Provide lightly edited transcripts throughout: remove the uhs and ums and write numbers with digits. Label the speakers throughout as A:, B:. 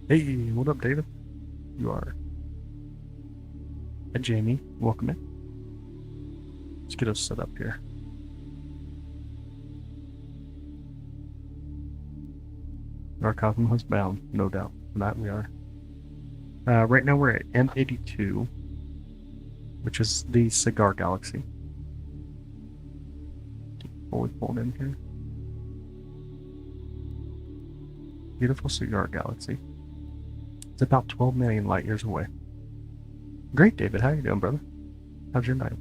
A: Hey, what up, David? You are. Hi, Jamie. Welcome in. Let's get us set up here. Our cosmos bound, no doubt. For that we are. Right now we're at M82, which is the Cigar Galaxy. Fully pulled in here. Beautiful Cigar Galaxy. It's about 12 million light years away. Great, David. How you doing, brother? How's your night?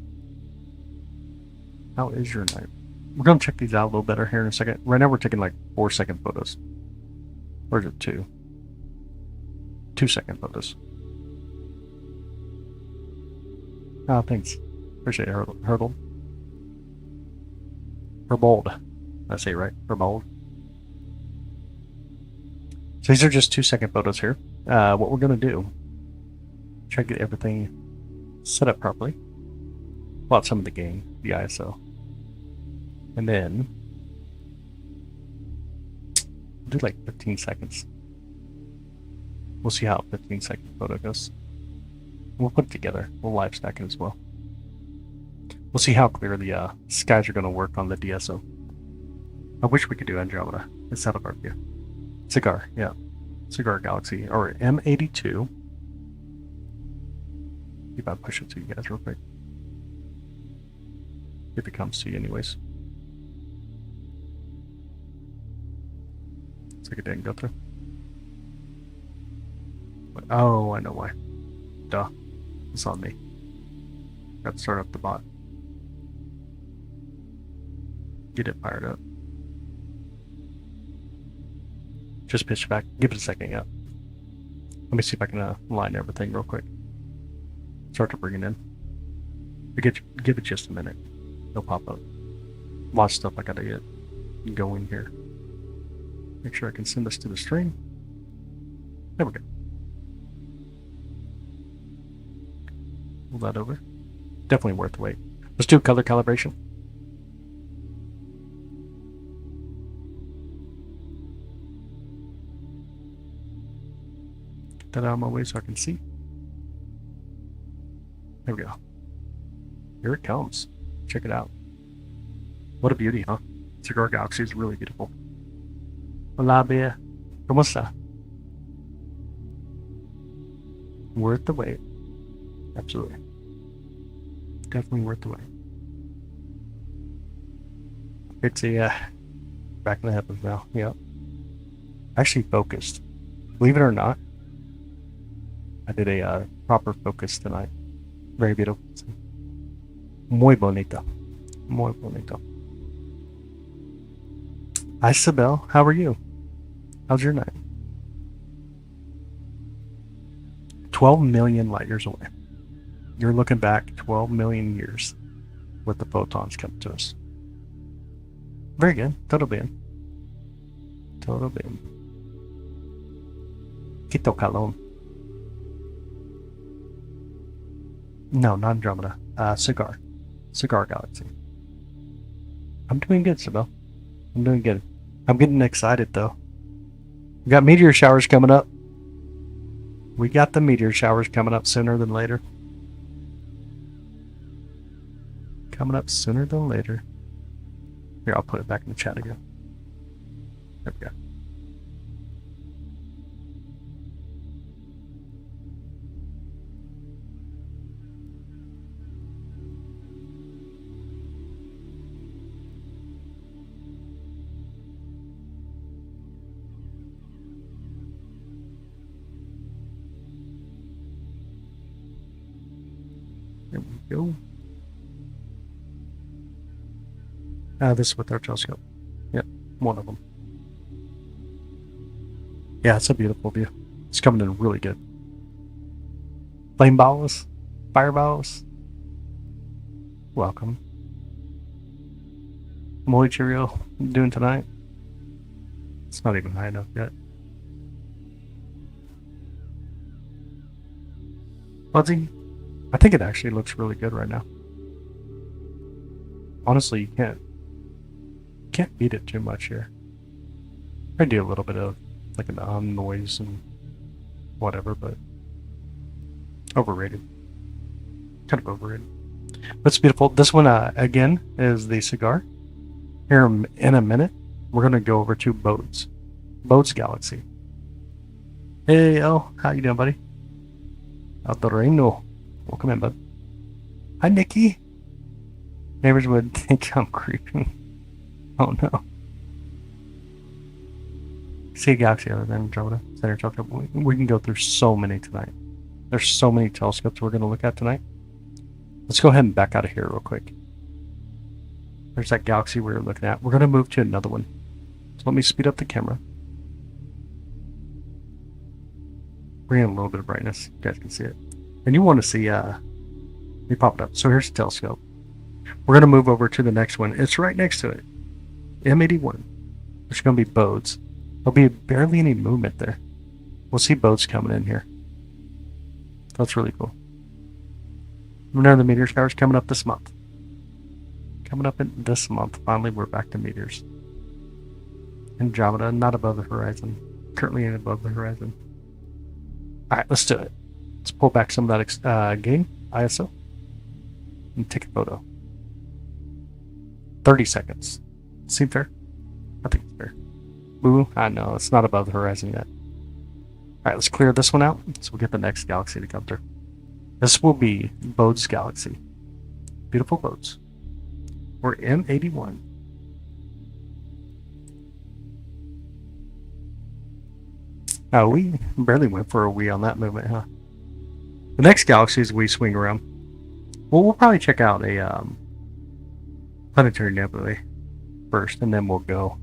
A: How is your night? We're going to check these out a little better here in a second. Right now we're taking like 4-second photos. Or is it 2? 2-second photos. Oh, thanks. Appreciate it, Hurdle. Bold. I say it right. Bold. So these are just 2-second photos here. What we're going to do, try to get everything set up properly. Pull out some of the gain, the ISO. And then we'll do like 15 seconds. We'll see how a 15-second photo goes. We'll put it together. We'll live stack it as well. We'll see how clear the skies are going to work on the DSO. I wish we could do Andromeda instead of our view. Cigar, yeah. Cigar Galaxy, or M82. See if I push it to you guys real quick. If it comes to you anyways. Looks like it didn't go through. But, oh, I know why. Duh. It's on me. Got to start up the bot. Get it fired up. Just pitch back. Give it a second, yeah. Let me see if I can line everything real quick. Start to bring it in. Give it just a minute. It'll pop up. A lot of stuff I gotta get going here. Make sure I can send this to the stream. There we go. Move that over. Definitely worth the wait. Let's do color calibration. Get that out of my way so I can see. There we go. Here it comes. Check it out. What a beauty, huh? Cigar Galaxy is really beautiful. Hola, Bea. ¿Cómo está? Worth the wait. Absolutely. Definitely worth the wait. It's a back in the heavens now. Yep. Actually focused. Believe it or not, I did a proper focus tonight. Very beautiful. Muy bonito. Muy bonito. Hi, Sibel. How are you? How's your night? 12 million light years away. You're looking back 12 million years with the photons coming to us. Very good. Todo bien. Todo bien. Quito calon. No, not Andromeda. Cigar. Cigar Galaxy. I'm doing good, Sibel. I'm doing good. I'm getting excited, though. We got meteor showers coming up. We got the meteor showers coming up sooner than later. Coming up sooner than later. Here, I'll put it back in the chat again. There we go. There we go. This is with our telescope. Yep, one of them. Yeah, it's a beautiful view. It's coming in really good. Flame balls, fireballs. Welcome. Molly Cheerio doing tonight. It's not even high enough yet. Fuzzy, I think it actually looks really good right now. Honestly, you can't beat it too much here. I do a little bit of like an noise and whatever, but overrated. Kind of overrated. But it's beautiful. This one, again, is the Cigar. Here in a minute, we're going to go over to Bode's Galaxy. Hey, El. How you doing, buddy? Altorino. Welcome in, bud. Hi, Nikki. Neighbors would think I'm creeping. Oh, no. See a galaxy other than Andromeda. Center telescope. We can go through so many tonight. There's so many telescopes we're going to look at tonight. Let's go ahead and back out of here real quick. There's that galaxy we were looking at. We're going to move to another one. So let me speed up the camera. Bring in a little bit of brightness. You guys can see it. And you want to see, let me pop it up. So here's the telescope. We're going to move over to the next one. It's right next to it. M81. Which is going to be Bode's. There'll be barely any movement there. We'll see Bode's coming in here. That's really cool. Remember the meteor showers coming up this month. Coming up in this month. Finally, we're back to meteors. Andromeda, not above the horizon. Currently ain't above the horizon. Alright, let's do it. Let's pull back some of that gain, ISO, and take a photo. 30 seconds. Seem fair? I think it's fair. Ooh, I know, it's not above the horizon yet. Alright, let's clear this one out so we'll get the next galaxy to come through. This will be Bode's Galaxy. Beautiful Bodes. We're M81. Oh, we barely went for a wee on that movement, huh? The next galaxies we swing around. Well, we'll probably check out a planetary nebulae first, and then we'll go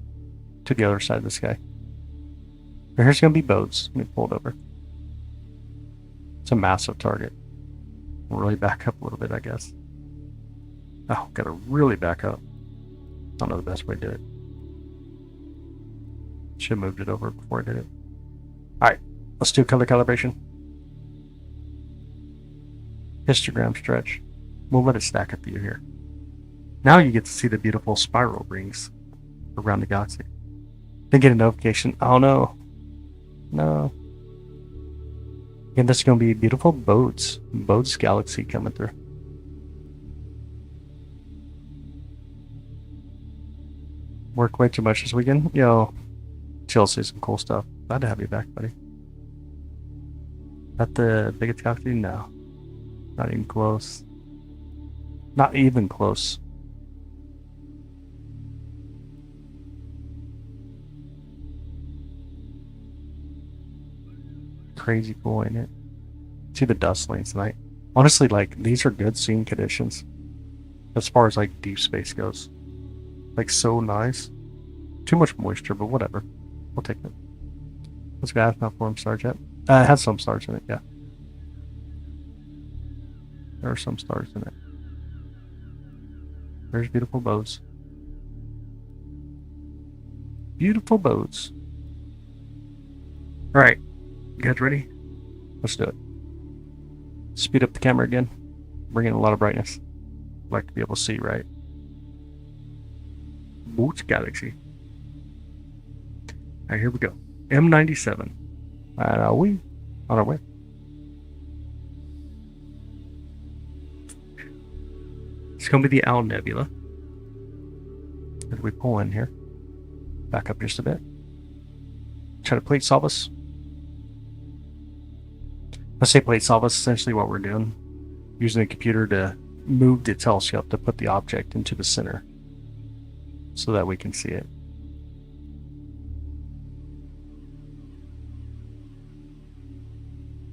A: to the other side of the sky. But here's going to be Bode's. Let me pull it over. It's a massive target. We'll really back up a little bit, I guess. Oh, got to really back up. I don't know the best way to do it. Should have moved it over before I did it. Alright, let's do color calibration. Histogram stretch. We'll let it stack a few here. Now you get to see the beautiful spiral rings around the galaxy. Then get a notification. Oh no. No. And this is going to be beautiful Bode's Galaxy coming through. Work way too much this weekend. Yo, chill, see some cool stuff. Glad to have you back, buddy. At the biggest galaxy? No. Not even close. Not even close. Crazy cool, ain't it? See the dust lanes tonight. Honestly, like, these are good seeing conditions. As far as, like, deep space goes. Like, so nice. Too much moisture, but whatever. We'll take it. Let's go. Not form stars yet. It has some stars in it, yeah. There are some stars in it. There's beautiful Bodes. Beautiful Bodes. Alright. You guys ready? Let's do it. Speed up the camera again. Bring in a lot of brightness. I'd like to be able to see, right? Bode's Galaxy. Alright, here we go. M97. And are we on our way? It's going to be the Owl Nebula. As we pull in here. Back up just a bit. Try to plate solve us. Let's say plate solve us, essentially what we're doing. Using a computer to move the telescope to put the object into the center. So that we can see it.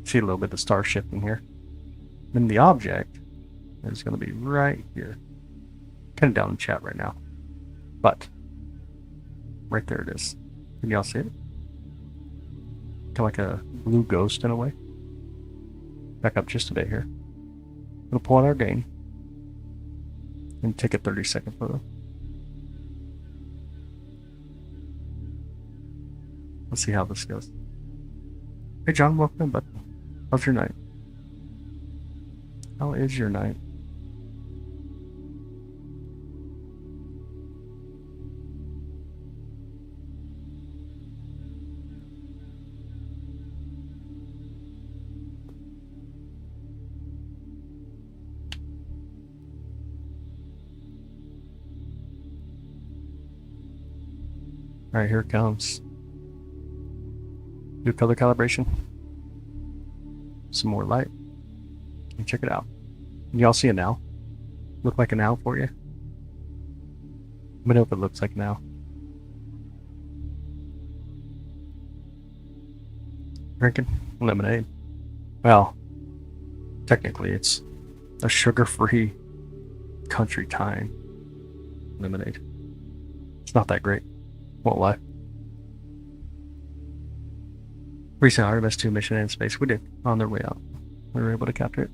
A: See a little bit of star shifting here. Then the object is going to be right here. Kind of down in chat right now. But right there it is. Can y'all see it? Kind of like a blue ghost in a way. Back up just a bit here. We'll pull out our gain. And take a 30-second photo. Let's see how this goes. Hey John, welcome in, bud. How's your night? How is your night? Alright, here it comes. Do color calibration. Some more light. And check it out. Y'all see it now? Look like an owl for you? Let me know if it looks like an owl. Drinking lemonade. Well, technically it's a sugar-free country time lemonade. It's not that great. Won't lie. Recent Artemis 2 mission in space. We did. On their way out. We were able to capture it.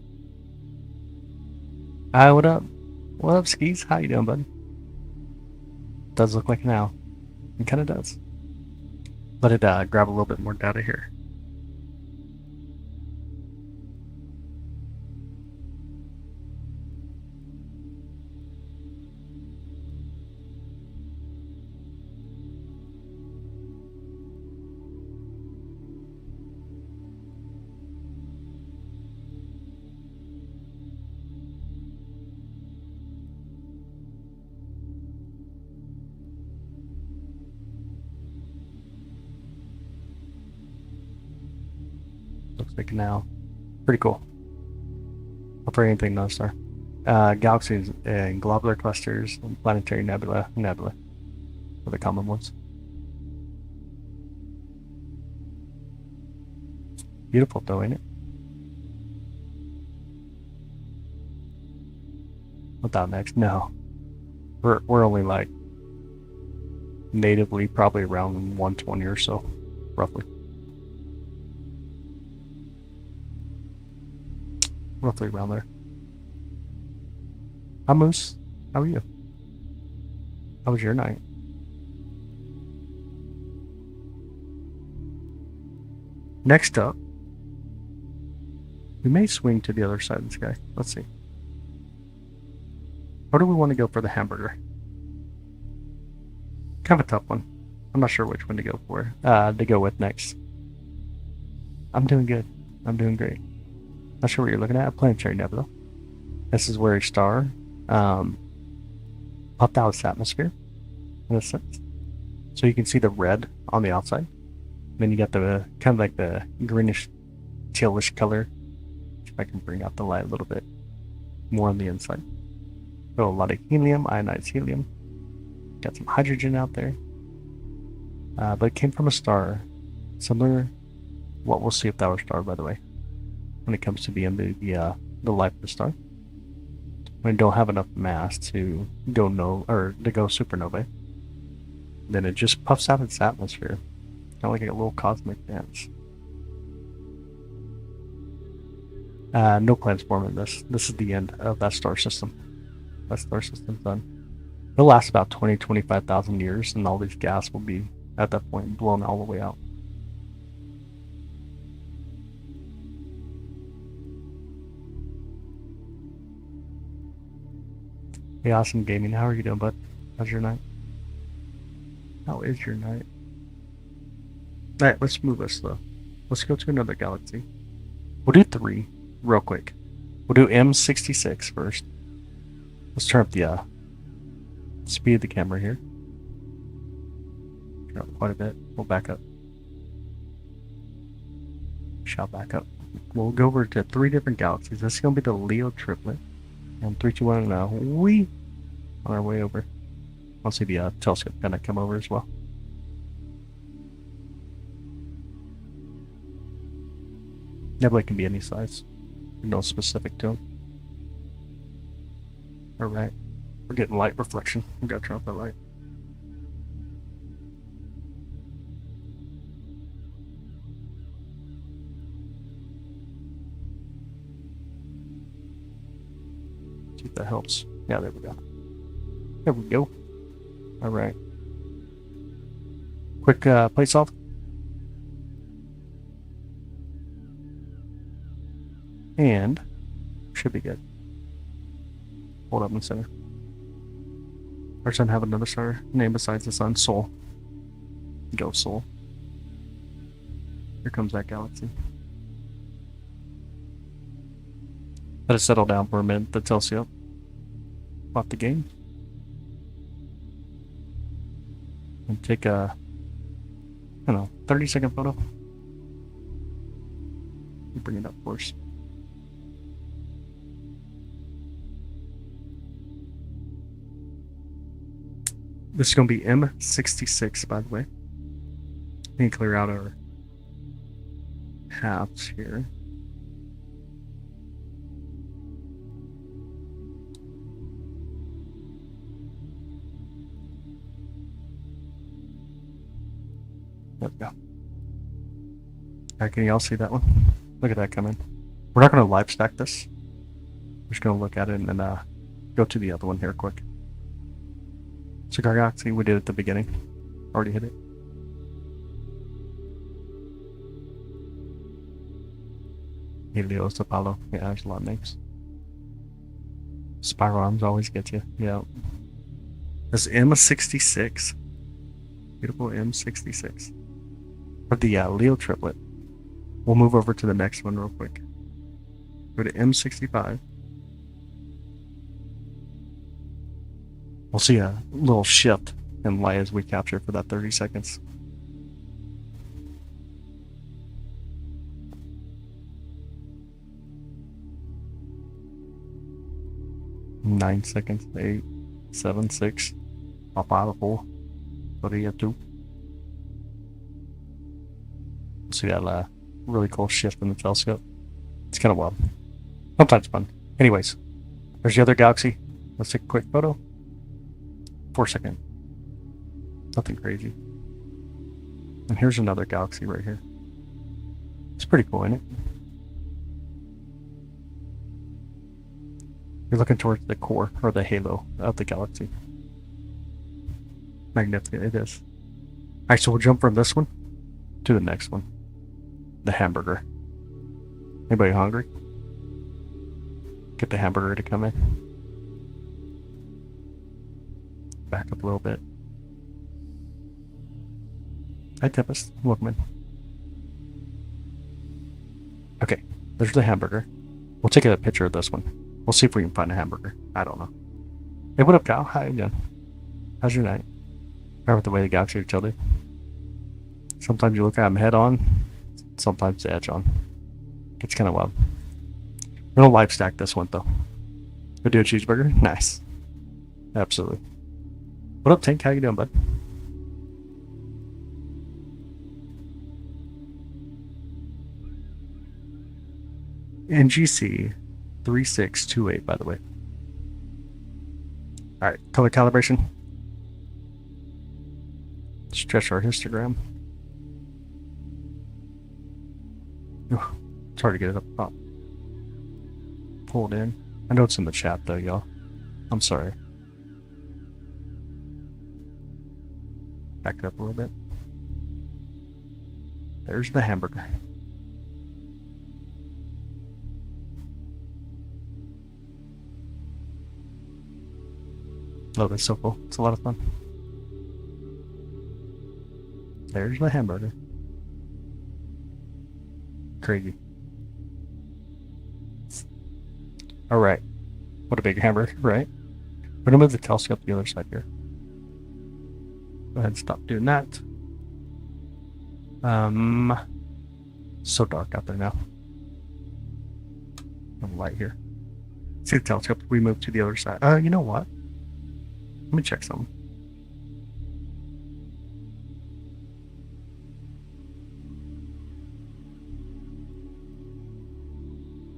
A: Hi, what up? What up, Skis? How you doing, buddy? Does look like an owl. It kind of does. Let it grab a little bit more data here. Looks like an owl. Pretty cool. Not for anything, no star. Galaxies and globular clusters, and planetary nebula, are the common ones. Beautiful though, ain't it? Without next, no. We're only like natively probably around 120 or so, roughly. Roughly around there. Hi Moose, how are you? How was your night? Next up, we may swing to the other side of the sky. Let's see. Or do we want to go for the Hamburger? Kind of a tough one. I'm not sure which one to go for. To go with next. I'm doing good. I'm doing great. Not sure what you're looking at. A planetary nebula. This is where a star popped out its atmosphere, in a sense. So you can see the red on the outside. Then you got the kind of like the greenish, tealish color. If I can bring out the light a little bit more on the inside. So a lot of helium, ionized helium. Got some hydrogen out there. But it came from a star. Similar, what we'll see if that were a star, by the way. When it comes to being the life of the star, when it don't have enough mass to go supernova, then it just puffs out its atmosphere, kind of like a little cosmic dance. No plans forming this. This is the end of that star system. That star system's done. It'll last about 25,000 years, and all these gas will be at that point blown all the way out. Hey, Awesome Gaming, how are you doing, bud? How's your night? How is your night? Alright, let's move us though. Let's go to another galaxy. We'll do 3 real quick. We'll do M66 first. Let's turn up the speed of the camera here. Turn up quite a bit. We'll back up. Shall back up. We'll go over to 3 different galaxies. This is going to be the Leo triplet. And 3, 2, 1, now we on our way over. I'll see the telescope kind of come over as well. Nebulae can be any size. No specific to them. Alright. We're getting light reflection. We gotta turn off that light. See if that helps. Yeah, there we go. There we go. Alright. Quick plate solve. And should be good. Hold up in the center. Our sun have another star name besides the sun, Sol. Go Sol. Here comes that galaxy. Let it settle down for a minute. That tells you off the game. And take a I don't know, 30-second photo. Bring it up for us. This is going to be M66, by the way. We can clear out our halves here. There we go. Alright, can you all see that one? Look at that come in. We're not going to live stack this. We're just going to look at it and then go to the other one here quick. Cigar Galaxy, we did at the beginning. Already hit it. Helios, Apollo. Yeah, there's a lot of names. Spiral arms always get you. Yeah. This M66. Beautiful M66. For the Leo triplet. We'll move over to the next one real quick. Go to M65. We'll see a little shift in light as we capture for that 30 seconds. Nine seconds, 8, 7, 6, 5, 4, 3, 2. See that really cool shift in the telescope. It's kind of wild. Sometimes fun. Anyways, there's the other galaxy. Let's take a quick photo. 4 second. Nothing crazy. And here's another galaxy right here. It's pretty cool, isn't it? You're looking towards the core, or the halo of the galaxy. Magnificent it is. Alright, so we'll jump from this one to the next one. The Hamburger. Anybody hungry? Get the Hamburger to come in. Back up a little bit. Hi Tempest, welcome in. Okay, there's the Hamburger. We'll take a picture of this one. We'll see if we can find a Hamburger. I don't know. Hey, what up, Kyle? How you doing? How's your night? Remember the way the Galaxy are tilted? Sometimes you look at them head on, sometimes the edge on. It's kind of wild. We're gonna live stack this one though. Go do a cheeseburger? Nice. Absolutely. What up, Tank? How you doing, bud? NGC 3628, by the way. Alright, color calibration. Stretch our histogram. It's hard to get it up top. Pull it in. I know it's in the chat though, y'all. I'm sorry. Back it up a little bit. There's the Hamburger. Oh, that's so cool. It's a lot of fun. There's the Hamburger. Crazy. Alright. What a big hamburger, right? We're gonna move the telescope to the other side here. Go ahead and stop doing that. So dark out there now. No light here. See the telescope? We move to the other side. You know what? Let me check something.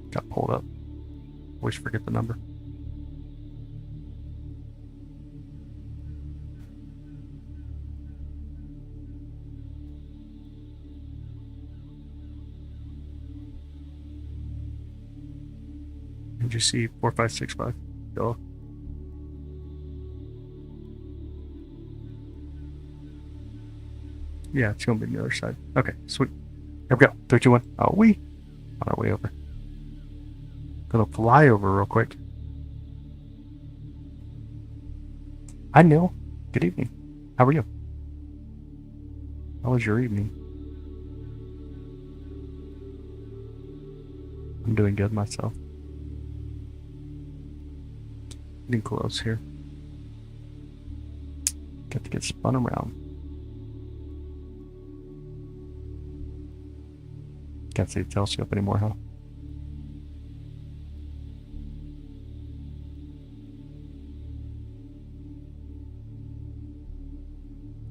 A: Got pulled up. Always forget the number. Did you see 4565? Go. Yeah, it's gonna be on the other side. Okay, sweet. Here we go. 3, 2, 1. Oh, we on our way over. Gonna fly over real quick. Hi, Neil. Good evening. How are you? How was your evening? I'm doing good myself. Getting close here. Got to get spun around. Can't see the telescope anymore, huh?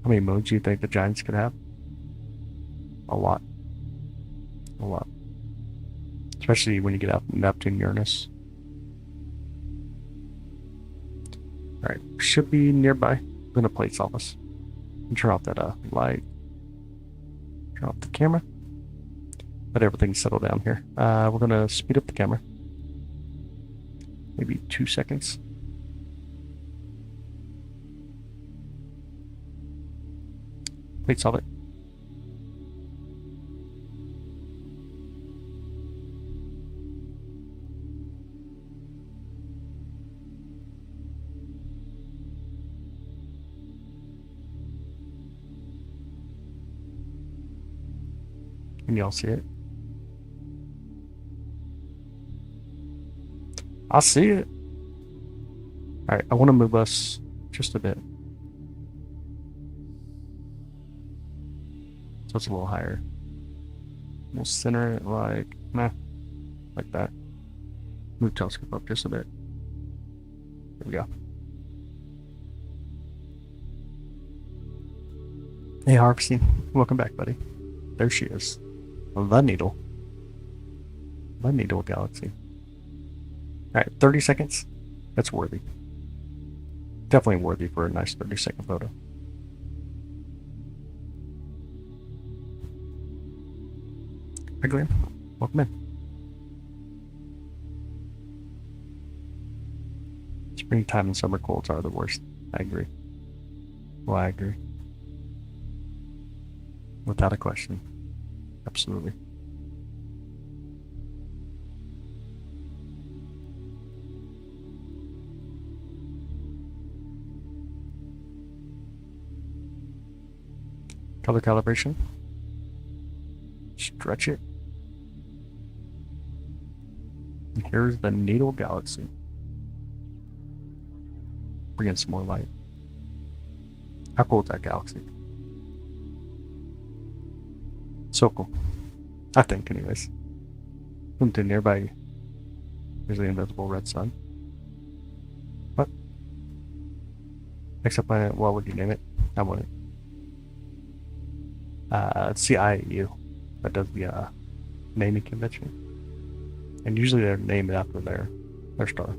A: How many moons do you think the Giants could have? A lot. A lot. Especially when you get out Neptune, Uranus. Alright, should be nearby. I'm gonna place office. And turn off that light. Turn off the camera. Let everything settle down here. We're gonna speed up the camera. Maybe 2 seconds. Plates off it. Can y'all see it? I see it. Alright, I want to move us just a bit. So it's a little higher. We'll center it like, like that. Move telescope up just a bit. There we go. Hey Harvesting, welcome back, buddy. There she is. The needle. The needle galaxy. Alright, 30 seconds. That's worthy. Definitely worthy for a nice 30-second photo. Hi Glenn, welcome in. Springtime and summer colds are the worst. I agree. Well, I agree. Without a question. Absolutely. Color calibration. Stretch it. And here's the Needle Galaxy. Bring in some more light. How cool is that galaxy? So cool. I think, anyways. Zoomed in nearby. Here's the invisible red sun. What? Exoplanet, what would you name it? I want it. It's the IAU that does the naming convention. And usually they're named after their star.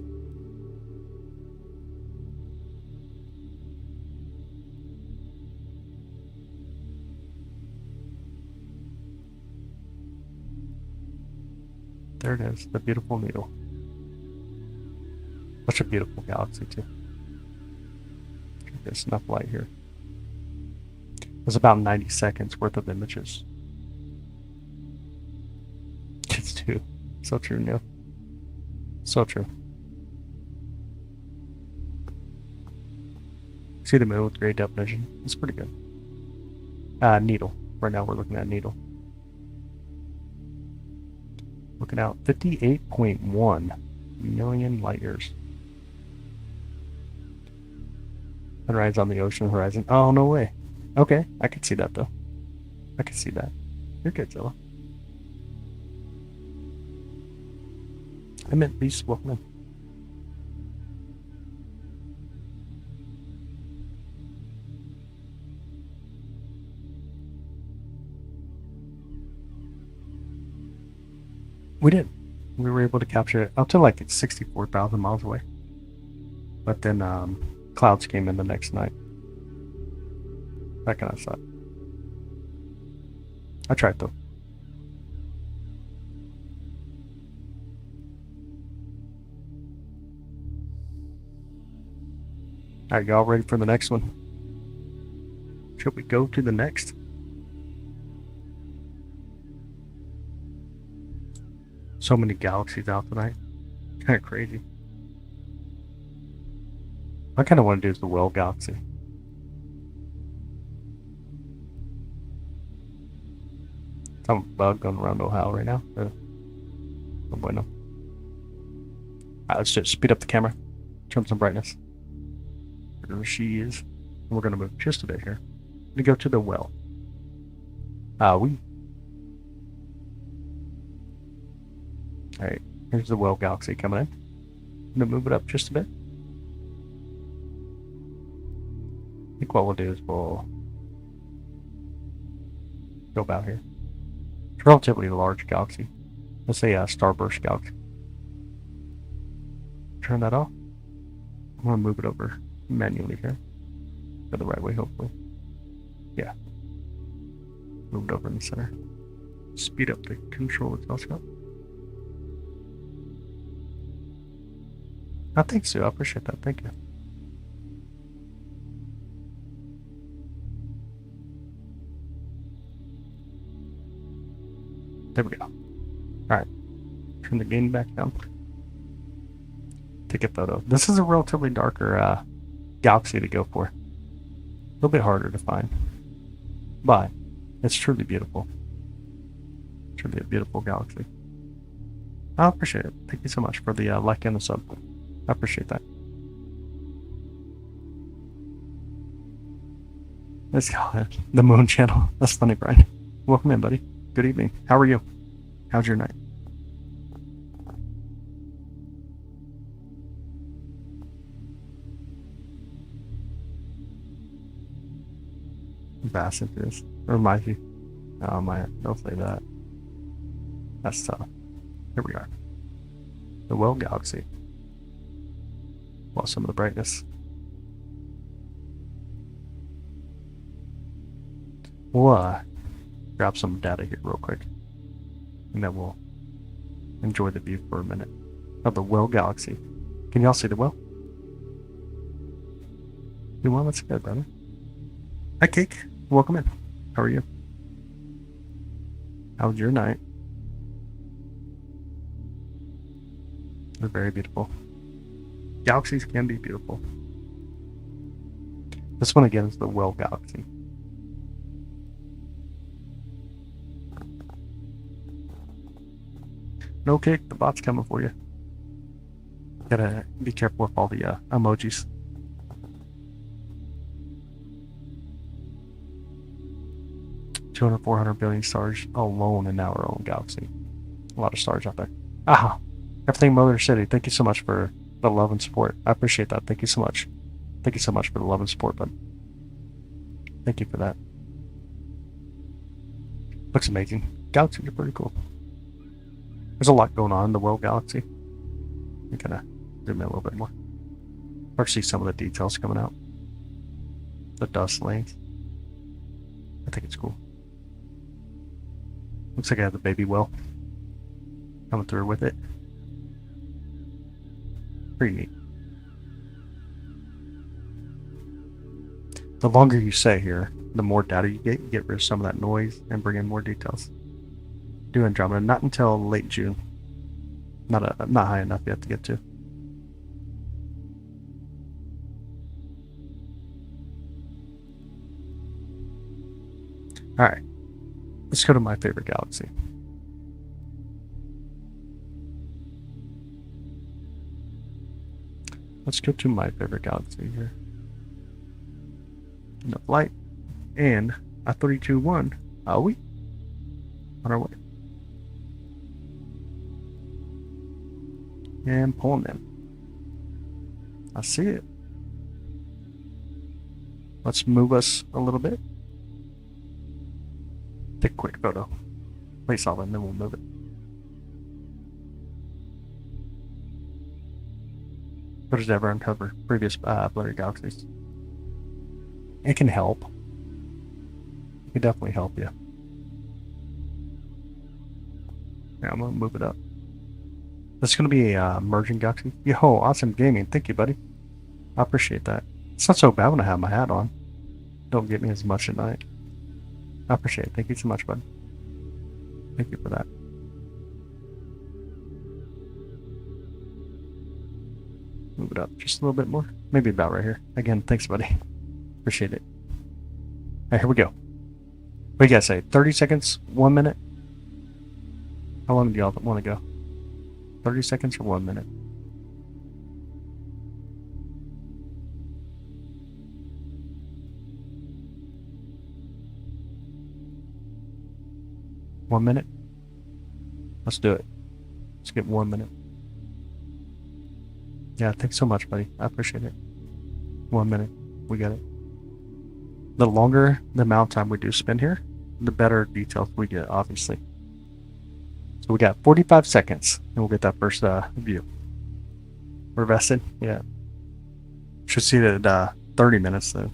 A: There it is, the beautiful needle. Such a beautiful galaxy too. There's enough light here. There's about 90 seconds worth of images. It's too. So true, Neil. So true. See the moon with great definition. It's pretty good. Needle. Right now we're looking at needle. Looking out 58.1 million light years. Sunrise on the ocean horizon. Oh, no way. Okay, I can see that though. I can see that. You're good, Zilla. I meant Beast, welcome in. We did. We were able to capture it up to like 64,000 miles away. But then clouds came in the next night. That kind of sucked. I tried though. Alright, y'all ready for the next one? Should we go to the next? So many galaxies out tonight. Kind of crazy. I kind of want to do is the Well Galaxy. Some bug going around Ohio right now. Oh bueno. Alright, let's just speed up the camera. Turn some brightness. There she is. And we're going to move just a bit here. We go to the well. Alright, here's the Well Galaxy coming in. I'm going to move it up just a bit. I think what we'll do is we'll go about here. It's a relatively large galaxy. Let's say a starburst galaxy. Turn that off. I'm going to move it over manually here. Go the right way, hopefully. Yeah. Move it over in the center. Speed up the control of the telescope. Oh, thanks, Sue. I appreciate that. Thank you. There we go. Alright. Turn the gain back down. Take a photo. This is a relatively darker galaxy to go for. A little bit harder to find. But it's truly beautiful. Truly a beautiful galaxy. I appreciate it. Thank you so much for the like and the sub. I appreciate that. Let's go. The Moon Channel. That's funny, Brian. Welcome in, buddy. Good evening. How are you? How's your night? Bassinthus. Or Mikey. Oh my, don't say that. That's tough. Here we are. The Well Galaxy. Well, some of the brightness. We'll grab some data here real quick. And then we'll enjoy the view for a minute of the Well Galaxy. Can y'all see the well? You want? That's good, brother. Hi, Cake. Welcome in. How are you? How's your night? They're very beautiful. Galaxies can be beautiful. This one again is the Well Galaxy. No Cake, the bot's coming for you. Gotta be careful with all the emojis. $200, 400 billion stars alone in our own galaxy. A lot of stars out there. Aha! Everything Mother City, thank you so much for the love and support. I appreciate that. Thank you so much. Thank you so much for the love and support, bud. Thank you for that. Looks amazing. Galaxies are pretty cool. There's a lot going on in the Well Galaxy. We kind of zoom in a little bit more. Or see some of the details coming out. The dust lanes. I think it's cool. Looks like I have the baby well coming through with it. Pretty neat. The longer you stay here, the more data you get rid of some of that noise and bring in more details. Do Andromeda, not until late June. Not high enough yet to get to. Alright. Let's go to my favorite galaxy. Let's go to my favorite galaxy here. Enough light. And a 321. Are we? On our way. And pulling in. I see it. Let's move us a little bit. Take a quick photo. Place all and then we'll move it. Photos ever uncover previous blurry galaxies. It can help. It can definitely help you. Yeah, I'm gonna move it up. This is gonna be a merging galaxy. Yo, awesome gaming. Thank you, buddy. I appreciate that. It's not so bad when I have my hat on. Don't get me as much at night. I appreciate it. Thank you so much, bud. Thank you for that. Move it up just a little bit more. Maybe about right here. Again, thanks, buddy. Appreciate it. Alright, here we go. What do you guys say? 30 seconds? 1 minute? How long do y'all want to go? 30 seconds or 1 minute? One minute? Let's do it. Let's get 1 minute. Yeah, thanks so much, buddy. I appreciate it. 1 minute. We got it. The longer the amount of time we do spend here, the better details we get, obviously. So we got 45 seconds, and we'll get that first view. We're vested? Yeah. Should see it at 30 minutes, though.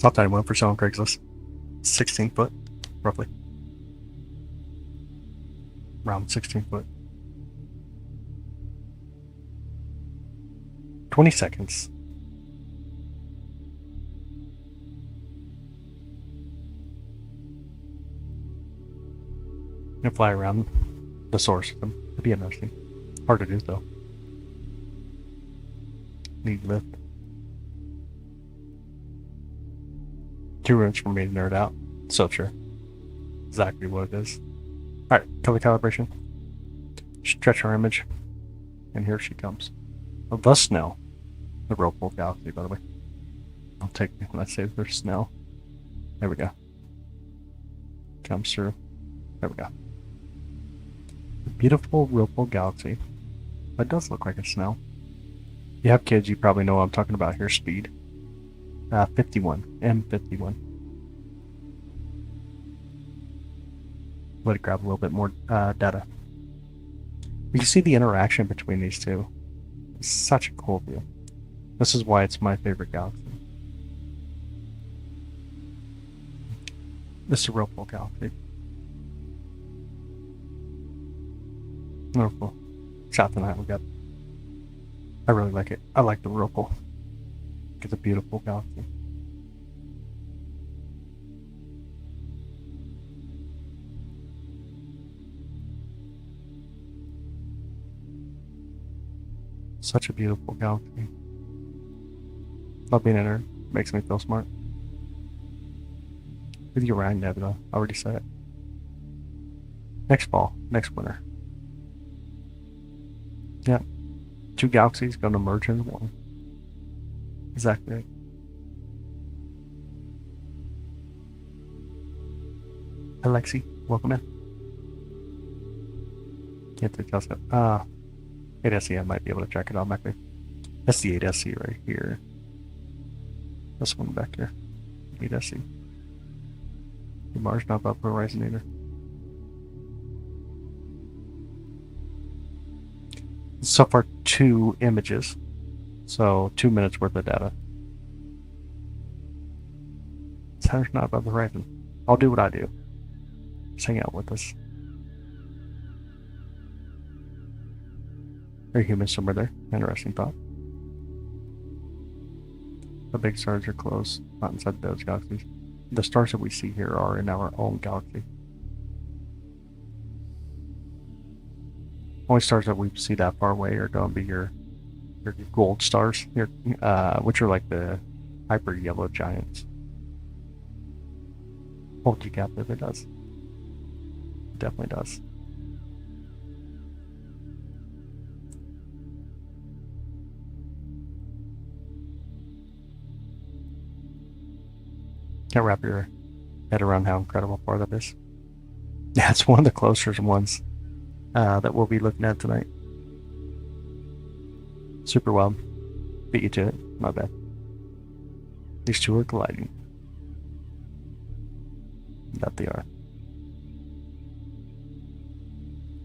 A: Top 91 for sale on Craigslist. 16 foot, roughly. Around 16 foot. 20 seconds. I'm gonna fly around the solar system. It'd be interesting. Hard to do though. Need lift. 2 minutes for me to nerd out. So sure. Exactly what it is. Alright, color calibration. Stretch our image. And here she comes. Of the Snell. The Whirlpool Galaxy, by the way. I'll take, let's say there's Snell. There we go. Comes through. There we go. The beautiful Whirlpool Galaxy. That does look like a Snell. If you have kids, you probably know what I'm talking about here. Speed. 51. M51. Let it grab a little bit more data. You can see the interaction between these two. It's such a cool view. This is why it's my favorite galaxy. This is a Whirlpool Galaxy. Whirlpool. Shot tonight we got. I really like it. I like the Whirlpool. It's a beautiful galaxy. Such a beautiful galaxy. Love being in her. Makes me feel smart. With the Owl Nebula. I already said it. Next fall. Next winter. Yeah. 2 galaxies going to merge into one. Exactly right. Hi Lexi. Welcome in. Can't adjust it. 8SC, I might be able to check it out back there. That's the 8SC right here. This one back here. 8SC. The Mars not about Horizon either. So far 2 images. So 2 minutes worth of data. Saturn's not above the horizon. I'll do what I do. Just hang out with us. Are humans somewhere there? Interesting thought. The big stars are close, not inside those galaxies. The stars that we see here are in our own galaxy. Only stars that we see that far away are going to be your gold stars, which are like the hyper yellow giants. Hold you captive, it does. It definitely does. Can't wrap your head around how incredible far that is. Yeah, it's one of the closer ones that we'll be looking at tonight. Super wild. Beat you to it. My bad. These two are colliding. That they are.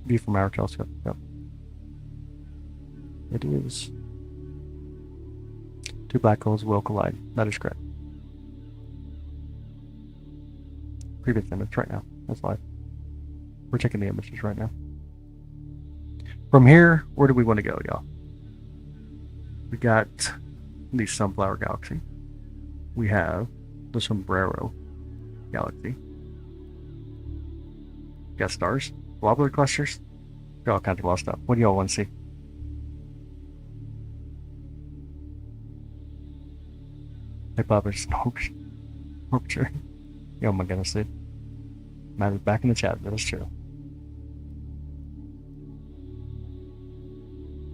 A: View from our telescope. Yep. It is. 2 black holes will collide. That is correct. Previous image right now. That's live. We're taking the images right now. From here, where do we want to go, y'all? We got the Sunflower Galaxy. We have the Sombrero Galaxy. Got stars, globular clusters, got all kinds of wild stuff. What do y'all want to see? Hey, Bubba's sure. Oh my goodness, dude. Matt is back in the chat, that is true.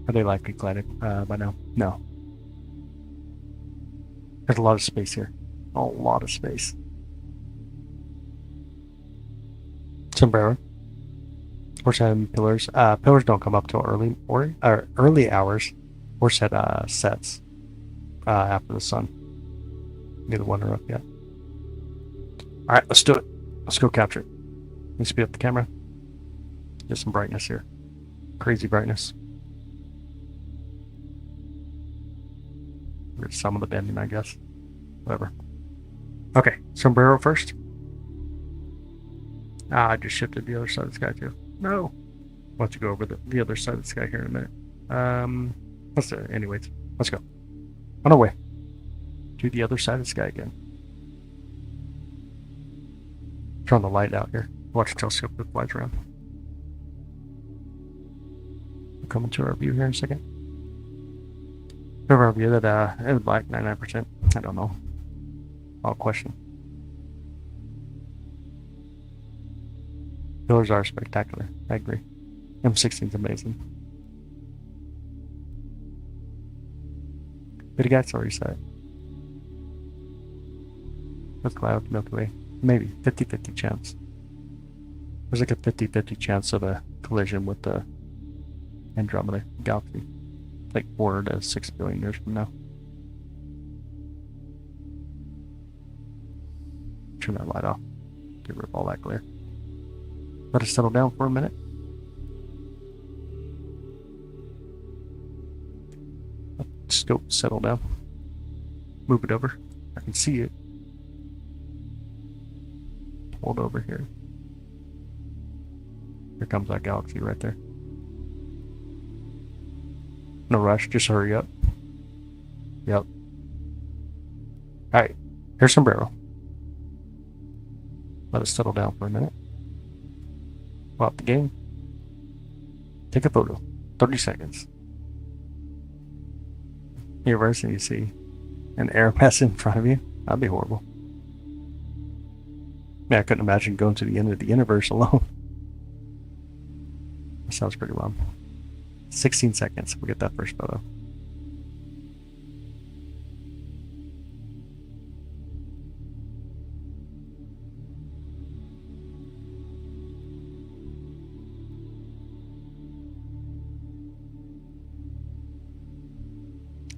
A: Are they likely collided by now? No. There's a lot of space here. A lot of space. Sombrero. We're setting pillars. Pillars don't come up till early hours. We're sets after the sun. Neither one are up yet. All right, let's do it. Let's go capture it. Let me speed up the camera. Get some brightness here. Crazy brightness. Get some of the bending, I guess. Whatever. Okay, Sombrero first. I just shifted the other side of the sky too. No. I'll have to go over the other side of the sky here in a minute. Let's do it. Anyways, let's go. On our way to the other side of the sky again. Turn the light out here. Watch the telescope that flies around. We'll come into our view here in a second. We have our view that it was black 99%. I don't know. I'll question. Pillars are spectacular. I agree. M16 is amazing. But guy's already set. Let's cloud Milky Way. Maybe 50-50 chance. There's like a 50-50 chance of a collision with the Andromeda Galaxy. Like 4 to 6 billion years from now. Turn that light off. Get rid of all that glare. Let it settle down for a minute. Let the scope settle down. Move it over. I can see it. Hold over here. Here comes that galaxy right there. No rush, just hurry up. Yep. Alright, here's Sombrero. Let it settle down for a minute. Go out the game. Take a photo. 30 seconds. Reverse and you see an air mass in front of you. That'd be horrible. Man, I couldn't imagine going to the end of the universe alone. That sounds pretty wild. 16 seconds. We'll get that first photo.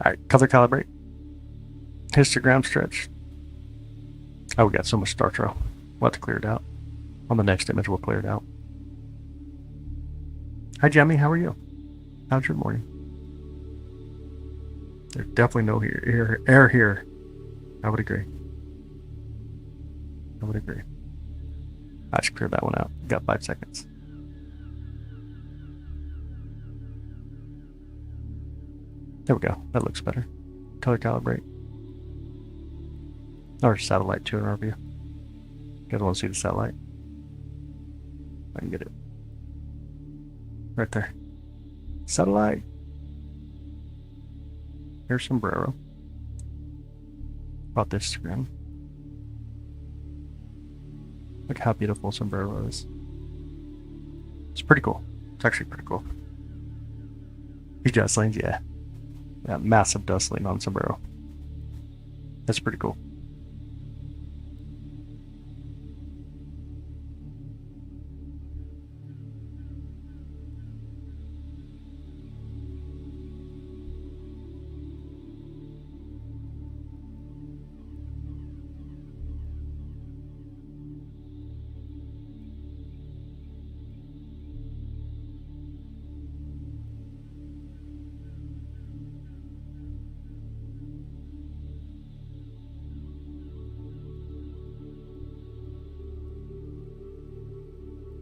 A: Alright, color calibrate. Histogram stretch. Oh, we got so much star trail. We'll have to clear it out. On the next image, we'll clear it out. Hi, Jamie. How are you? How's your morning? There's definitely no air here. I would agree. I would agree. I should clear that one out. Got 5 seconds. There we go. That looks better. Color calibrate. Or satellite too in our view. You guys want to see the satellite? I can get it. Right there. Satellite. Here's Sombrero. About this screen. Look how beautiful Sombrero is. It's pretty cool. It's actually pretty cool. These dust lanes, yeah. Yeah, massive dust lane on Sombrero. That's pretty cool.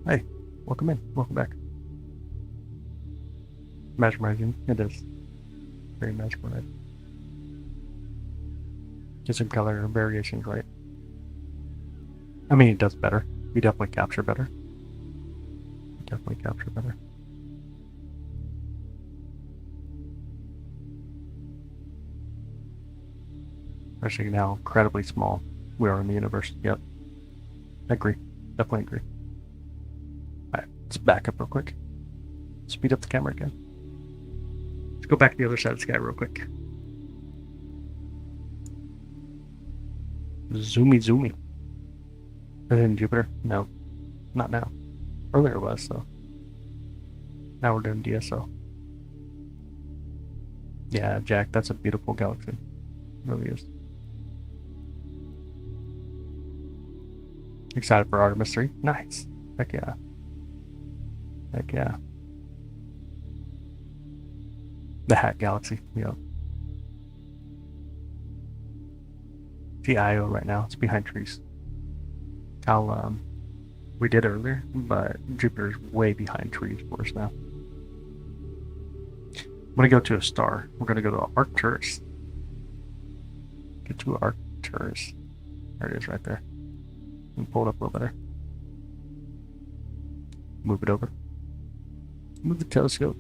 A: Hey, welcome in. Welcome back. Mesmerizing. It is. Very mesmerizing. Get some color variations right. I mean, it does better. You definitely capture better. Definitely capture better. Especially how incredibly small we are in the universe. Yep. I agree. Definitely agree. Alright, let's back up real quick. Speed up the camera again. Let's go back to the other side of the sky real quick. Zoomy. Is it in Jupiter? No. Not now. Earlier it was, so now we're doing DSO. Yeah, Jack, that's a beautiful galaxy. It really is. Excited for Artemis 3? Nice. Heck yeah. Heck yeah. The Hat Galaxy, yeah. The IO right now, it's behind trees. How, we did earlier, but Jupiter's way behind trees for us now. I'm gonna go to a star. We're gonna go to Arcturus. Get to Arcturus. There it is right there. And pull it up a little better. Move it over. Move the telescope.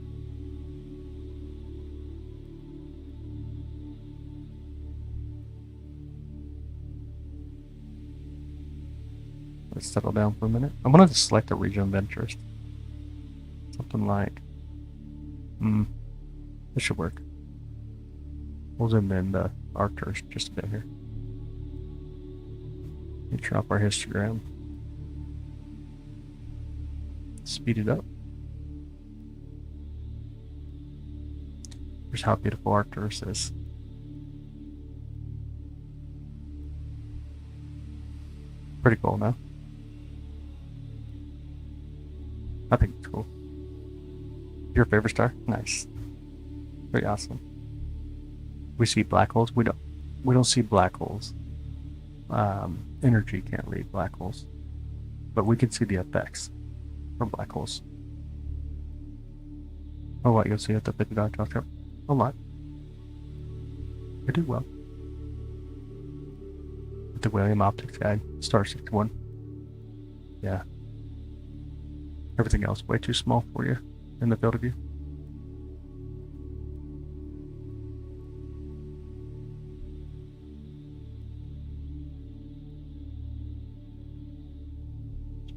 A: Let's settle down for a minute. I'm gonna select a region of interest. Something like, this should work. We'll zoom in the Arcturus just a bit here. Let me turn off our histogram. Speed it up. Here's how beautiful Arcturus is. Pretty cool, no? I think it's cool. Your favorite star? Nice. Very awesome. We see black holes. We don't see black holes. Energy can't read black holes, but we can see the effects from black holes. Oh, what you'll see at the $50 telescope? A lot. I do well. With the William Optics Guide, Star 61. Yeah. Everything else way too small for you in the field of view.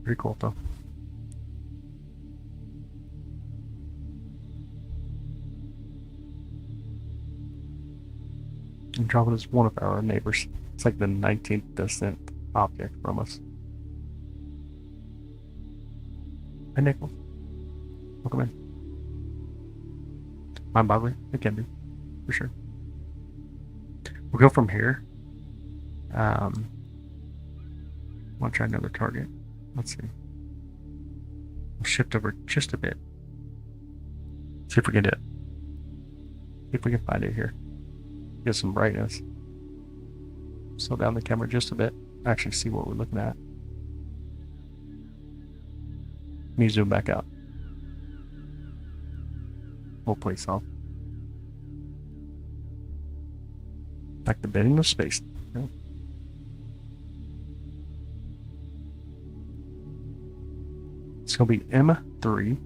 A: Pretty cool though. Andromeda is one of our neighbors. It's like the 19th distant object from us. Hi, Nichols. Welcome in. Mind-boggling? It can be, for sure. We'll go from here. I want to try another target. Let's see. We'll shift over just a bit. See if we can do it. See if we can find it here. Get some brightness. Slow down the camera just a bit. Actually see what we're looking at. Let me zoom back out. We'll place off. Like the bending of space. Yeah. It's going to be M3,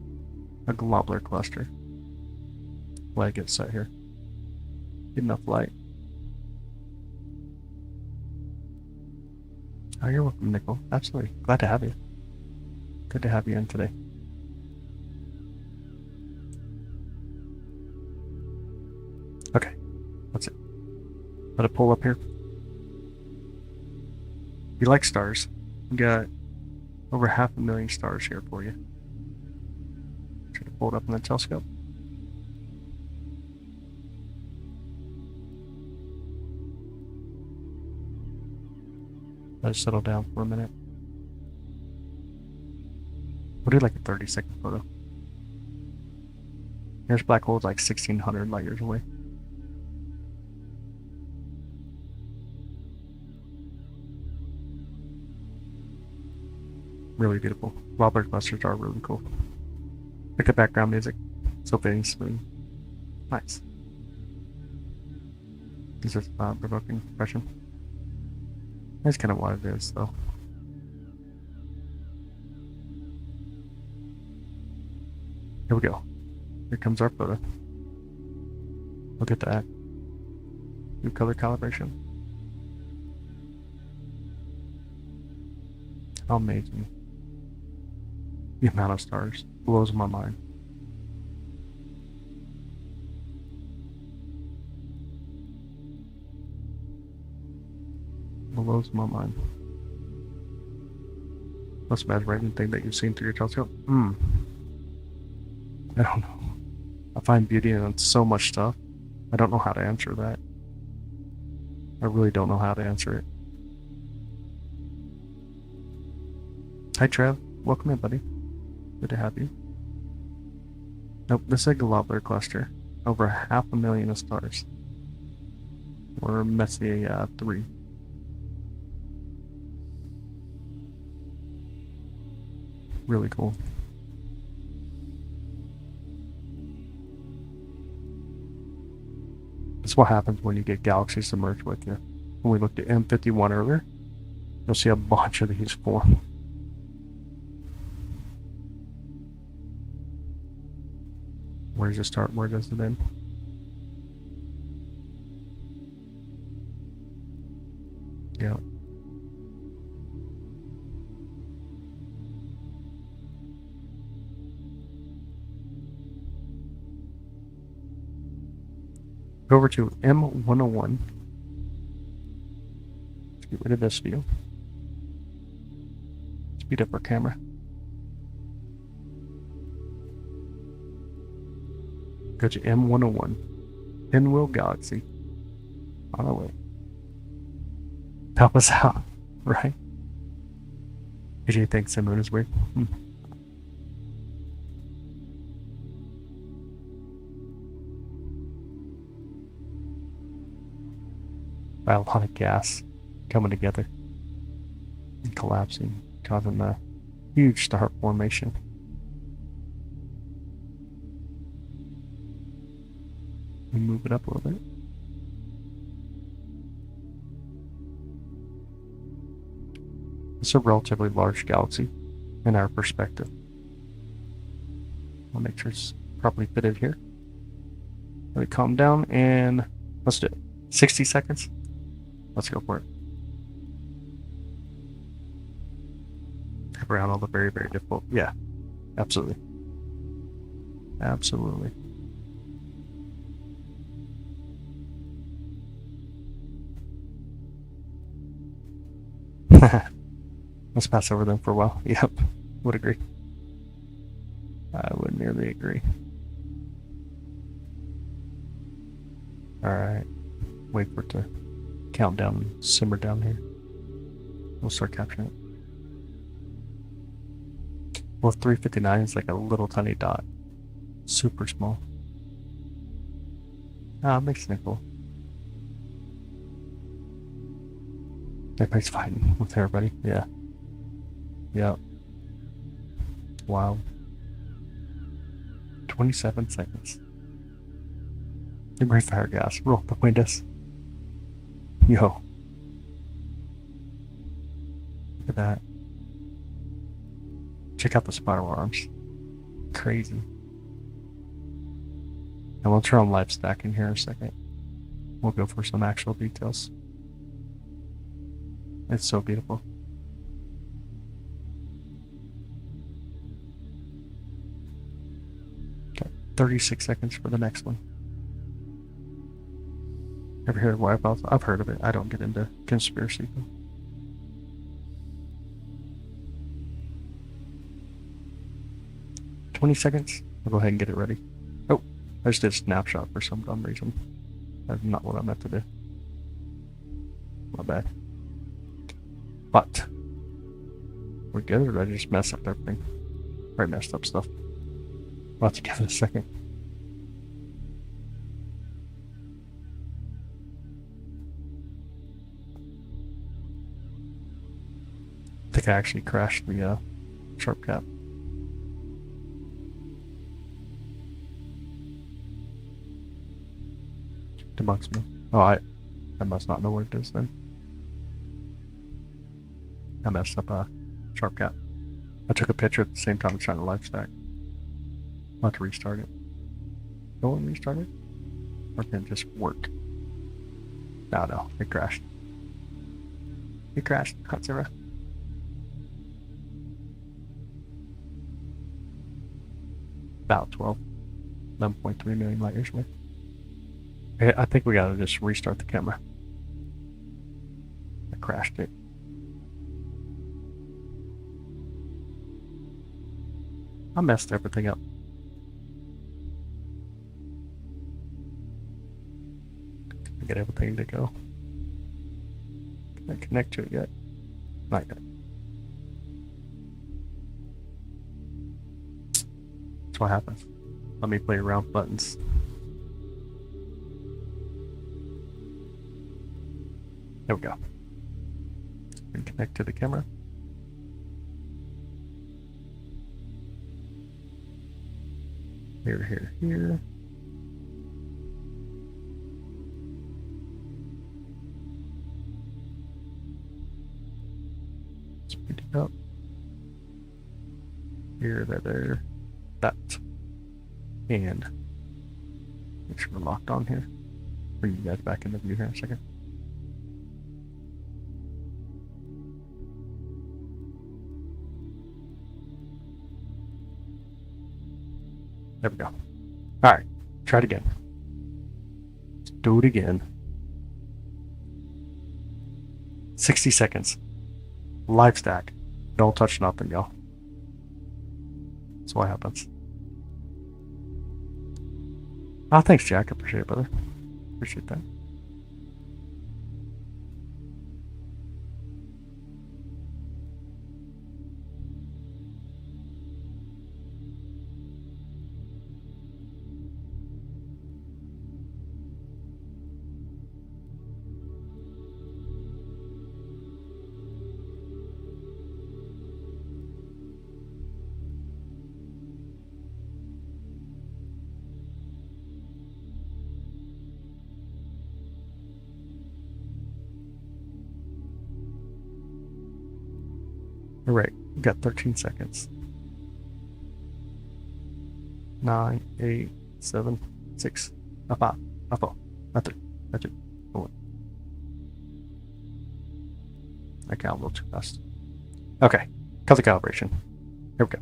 A: a globular cluster. Let it get set here. Get enough light. Oh, you're welcome, Nicole. Absolutely. Glad to have you. Good to have you in today. Okay. That's it. Let it pull up here. If you like stars, we got over 500,000 stars here for you. Try to pull it up in the telescope. Let it settle down for a minute. We'll do like a 30-second photo. Here's black holes like 1,600 light years away. Really beautiful. Globular clusters are really cool. Like the background music. So fitting, smooth. Nice. Is this provoking impression? That's kind of what it is, though. Here we go. Here comes our photo. Look at that. New color calibration. How amazing. The amount of stars blows my mind. Blows my mind. Most mesmerizing thing that you've seen through your telescope? I don't know. I find beauty in so much stuff. I don't know how to answer that. I really don't know how to answer it. Hi Trev, welcome in, buddy. Good to have you. Nope, this is a globular cluster. Over 500,000 stars. We're Messier 3. Really cool. That's what happens when you get galaxies to merge with you. When we looked at M51 earlier, you'll see a bunch of these form. Where does it start? Where does it end? Yeah. Go over to M101. Let's get rid of this view. Speed up our camera. Go to M101. Pinwheel Galaxy. On our way. Help us out, right? AJ thinks the moon is weird. By a lot of gas coming together and collapsing, causing a huge star formation. We move it up a little bit. It's a relatively large galaxy in our perspective. I'll make sure it's properly fitted here. Let it calm down and let's do it. 60 seconds. Let's go for it. Tap around all the very, very difficult. Yeah, absolutely. Absolutely. Let's pass over them for a while. Yep, would agree. I would nearly agree. Alright, wait for it to count down and simmer down here. We'll start capturing it. Well, 359 is like a little tiny dot. Super small. Ah, makes it cool. Everybody's fighting with everybody. Yeah. Yep. Wow. 27 seconds. The great fire gas. Roll the windows. Yo. Look at that. Check out the spiral arms. Crazy. And we'll turn on live stack in here in a second. We'll go for some actual details. It's so beautiful. Okay, 36 seconds for the next one. Ever heard of wipeouts? I've heard of it. I don't get into conspiracy though. "20 seconds. I'll go ahead and get it ready. Oh, I just did a snapshot for some dumb reason. That's not what I meant to do. My bad. But we're good, or did I just mess up everything? Right, messed up stuff. We'll have to give it a second. I think I actually crashed the sharp cap. Debugs me. Oh, I must not know what it is then. I messed up a sharp cap. I took a picture at the same time as trying to live stack. I'll have to restart it. Go and restart it? Or can it just work? No, it crashed. It crashed. Hot zero. About 11.3 million light years away. I think we gotta just restart the camera. I crashed it. I messed everything up. I get everything to go. Can I connect to it yet? Not yet. That's what happens. Let me play around with buttons. There we go. And connect to the camera. Here. Speed it up. Here, there. That. And make sure we're locked on here. Bring you guys back into view here in a second. There we go. Alright, try it again. Let's do it again. 60 seconds. Live stack. Don't touch nothing, y'all. That's what happens. Ah, thanks, Jack. I appreciate it, brother. Appreciate that. Alright, we've got 13 seconds. 9, 8, 7, 6, 5, 4, 3, 2, 1. I count a little too fast. Okay, color calibration. Here we go.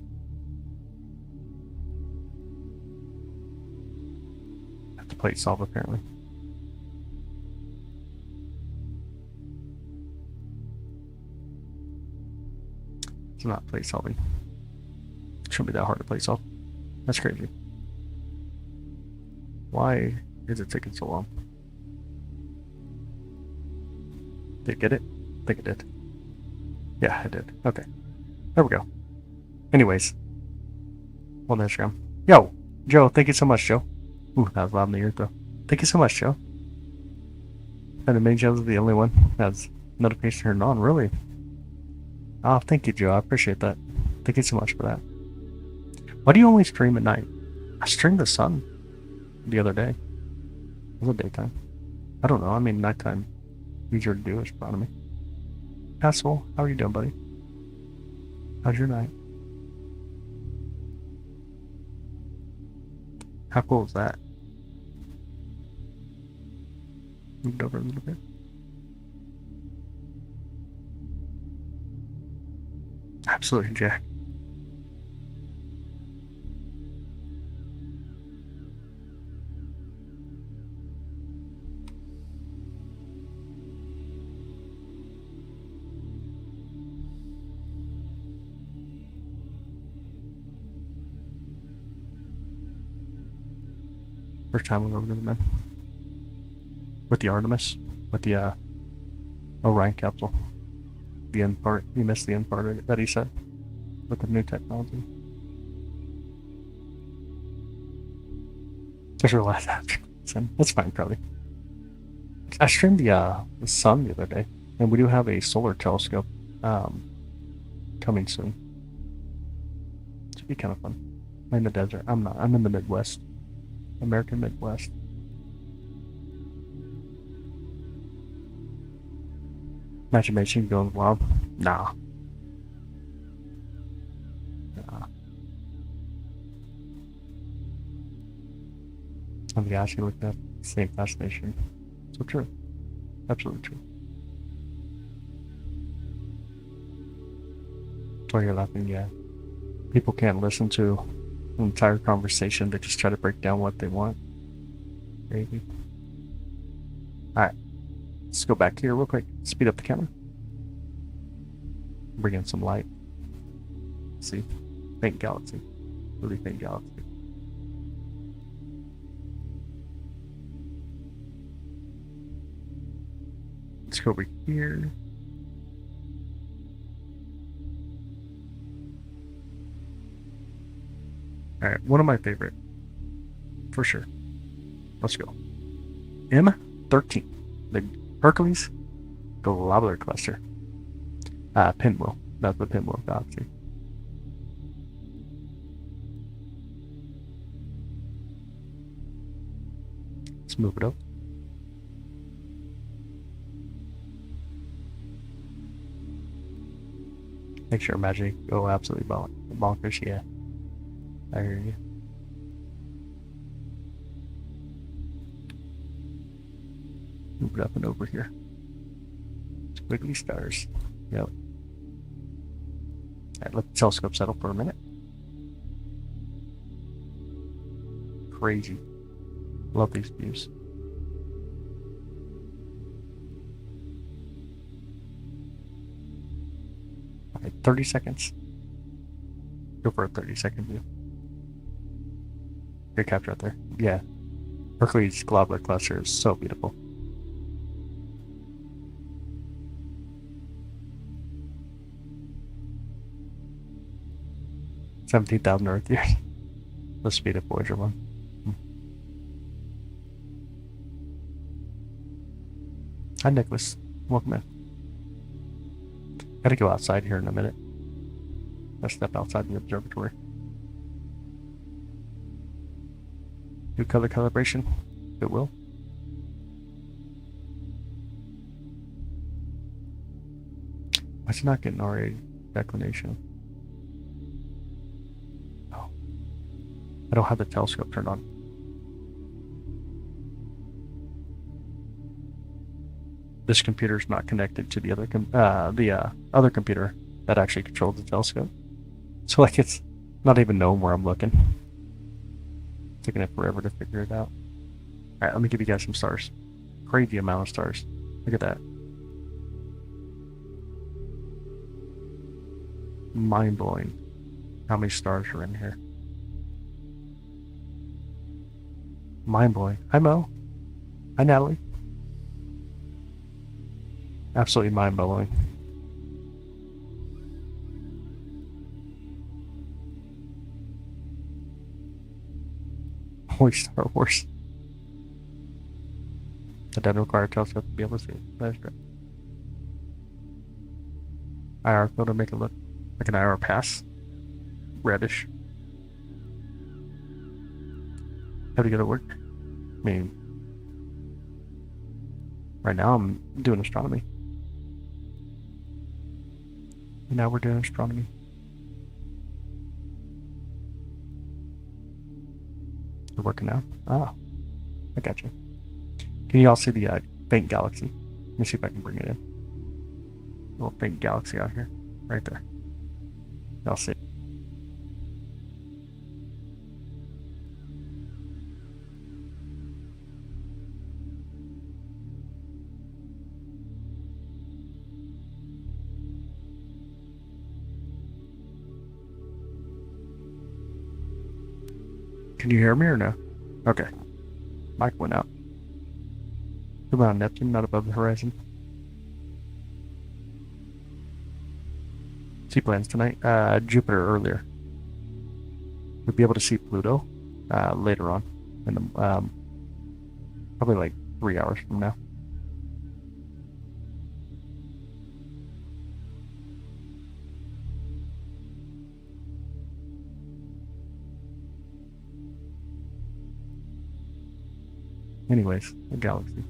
A: Have to plate solve apparently. It's not plate solving. It shouldn't be that hard to plate solve. That's crazy. Why is it taking so long? Did it get it? I think it did. Yeah, it did. Okay. There we go. Anyways. On Instagram. Yo! Joe, thank you so much, Joe. Ooh, that was loud in the ear, though. Thank you so much, Joe. And the main channel is the only one that has notification turned on, really? Oh, thank you, Joe. I appreciate that. Thank you so much for that. Why do you only stream at night? I streamed the sun the other day. It was a daytime. I don't know. I mean, nighttime. Easier to do, is proud of me. Hassel, how are you doing, buddy? How's your night? How cool is that? Moved over a little bit. Absolutely, Jack. First time we've ever done it, with the Artemis, with the Orion capsule. The end part, you missed the end part of it that he said, with the new technology. Just realized that. That's fine, probably. I streamed the sun the other day, and we do have a solar telescope coming soon. Should be kind of fun. I'm in the desert. I'm not. I'm in the Midwest. American Midwest. Imagination going wild? Nah. I'm the actually looking at the same fascination. So true. Absolutely true. That's why you're laughing, yeah. People can't listen to an entire conversation, they just try to break down what they want. Crazy. Alright. Let's go back here real quick. Speed up the camera. Bring in some light. Let's see. Thank Galaxy. really faint galaxy. Let's go over here. Alright, one of my favorite. For sure. Let's go. M13. The Hercules Globular cluster. Pinwheel. That's the Pinwheel galaxy. Let's move it up. Make sure magic go absolutely bonkers. Yeah, I hear you. Move it up and over here. Squiggly stars. Yep. Alright, let the telescope settle for a minute. Crazy. Love these views. Alright, 30 seconds. Go for a 30-second view. Good capture out there. Yeah. Hercules Globular cluster is so beautiful. $17,000 Earth years. The speed of Voyager 1. Hi, Nicholas. Welcome in. Gotta go outside here in a minute. Let's step outside the observatory. Do color calibration. It will. Why is it not getting RA declination? Oh. I don't have the telescope turned on. This computer is not connected to the other computer that actually controls the telescope. So like it's not even knowing where I'm looking. Taking it forever to figure it out. Alright, let me give you guys some stars. Crazy amount of stars. Look at that. Mind-blowing how many stars are in here. Mind-blowing. Hi Mo. Hi Natalie. Absolutely mind-blowing. Holy Star Wars. That doesn't require a telescope to be able to see it. That is great. IR photo make it look like an IR pass. Reddish. How do you get it work? I mean, right now I'm doing astronomy. And now we're doing astronomy. You're working now? Ah, I got you. Can you all see the faint galaxy? Let me see if I can bring it in. A little faint galaxy out here. Right there. Y'all see. Can you hear me or no? Okay. Mic went out. Come on, Neptune, not above the horizon. See plans tonight? Jupiter earlier. We'll be able to see Pluto later on. In the, probably like 3 hours from now. Anyways, a galaxy.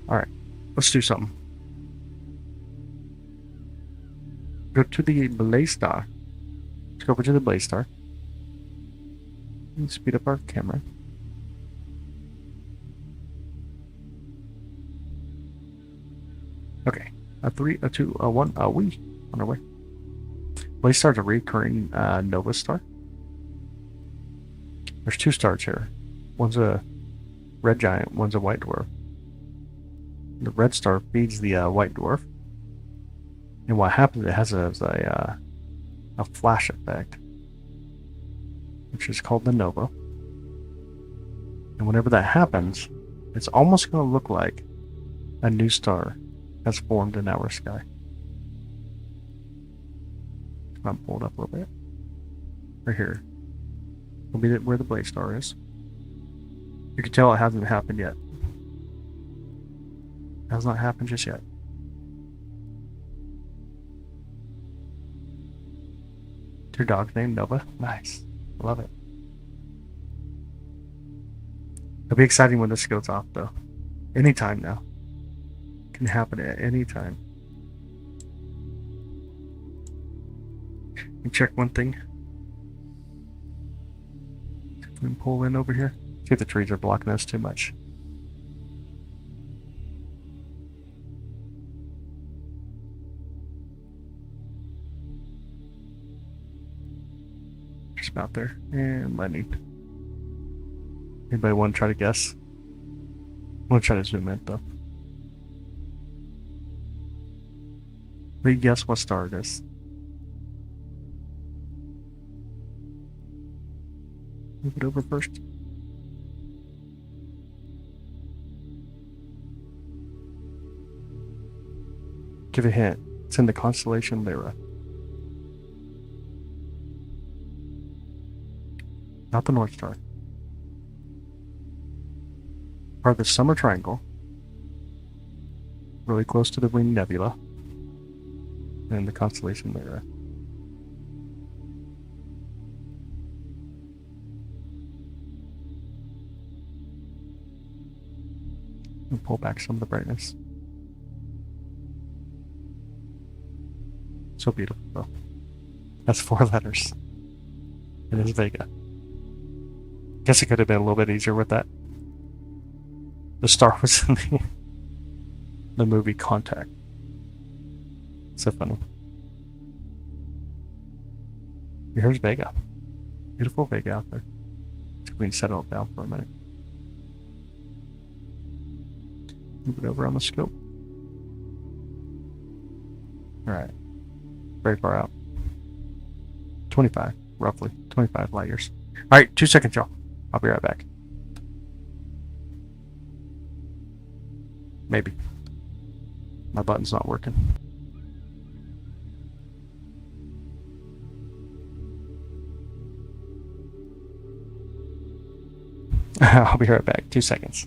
A: Alright, let's do something. Go to the blazar. Let's go over to the blazar. And speed up our camera. Okay, a 3, a 2, a 1, we on our way. Blazar is a recurring nova star. There's 2 stars here. One's a red giant, one's a white dwarf. The red star feeds the white dwarf. And what happens, it has a a flash effect, which is called the nova. And whenever that happens, it's almost going to look like a new star has formed in our sky. I'm pulled up a little bit. Right here will be where the blaze star is. You can tell it hasn't happened yet. It has not happened just yet. Your dog's name, Nova? Nice. Love it. It'll be exciting when this goes off, though. Anytime now. It can happen at any time. Let me check one thing. Let me pull in over here. See if the trees are blocking us too much. Just about there. And lightning. Anybody want to try to guess? I'm going to try to zoom in, though. Will you guess what star it is? Move it over first. Give a hint. It's in the constellation Lyra. Not the North Star. Part of the Summer Triangle. Really close to the Winged Nebula. And the constellation Lyra. And pull back some of the brightness. So beautiful, though. That's 4 letters. It is Vega. Guess it could have been a little bit easier with that. The star was in the movie Contact. So funny. Here's Vega. Beautiful Vega out there. So we can settle it down for a minute. Move it over on the scope. Alright. Very far out. 25, roughly. 25 light years. Alright, 2 seconds, y'all. I'll be right back. Maybe. My button's not working. I'll be right back. 2 seconds.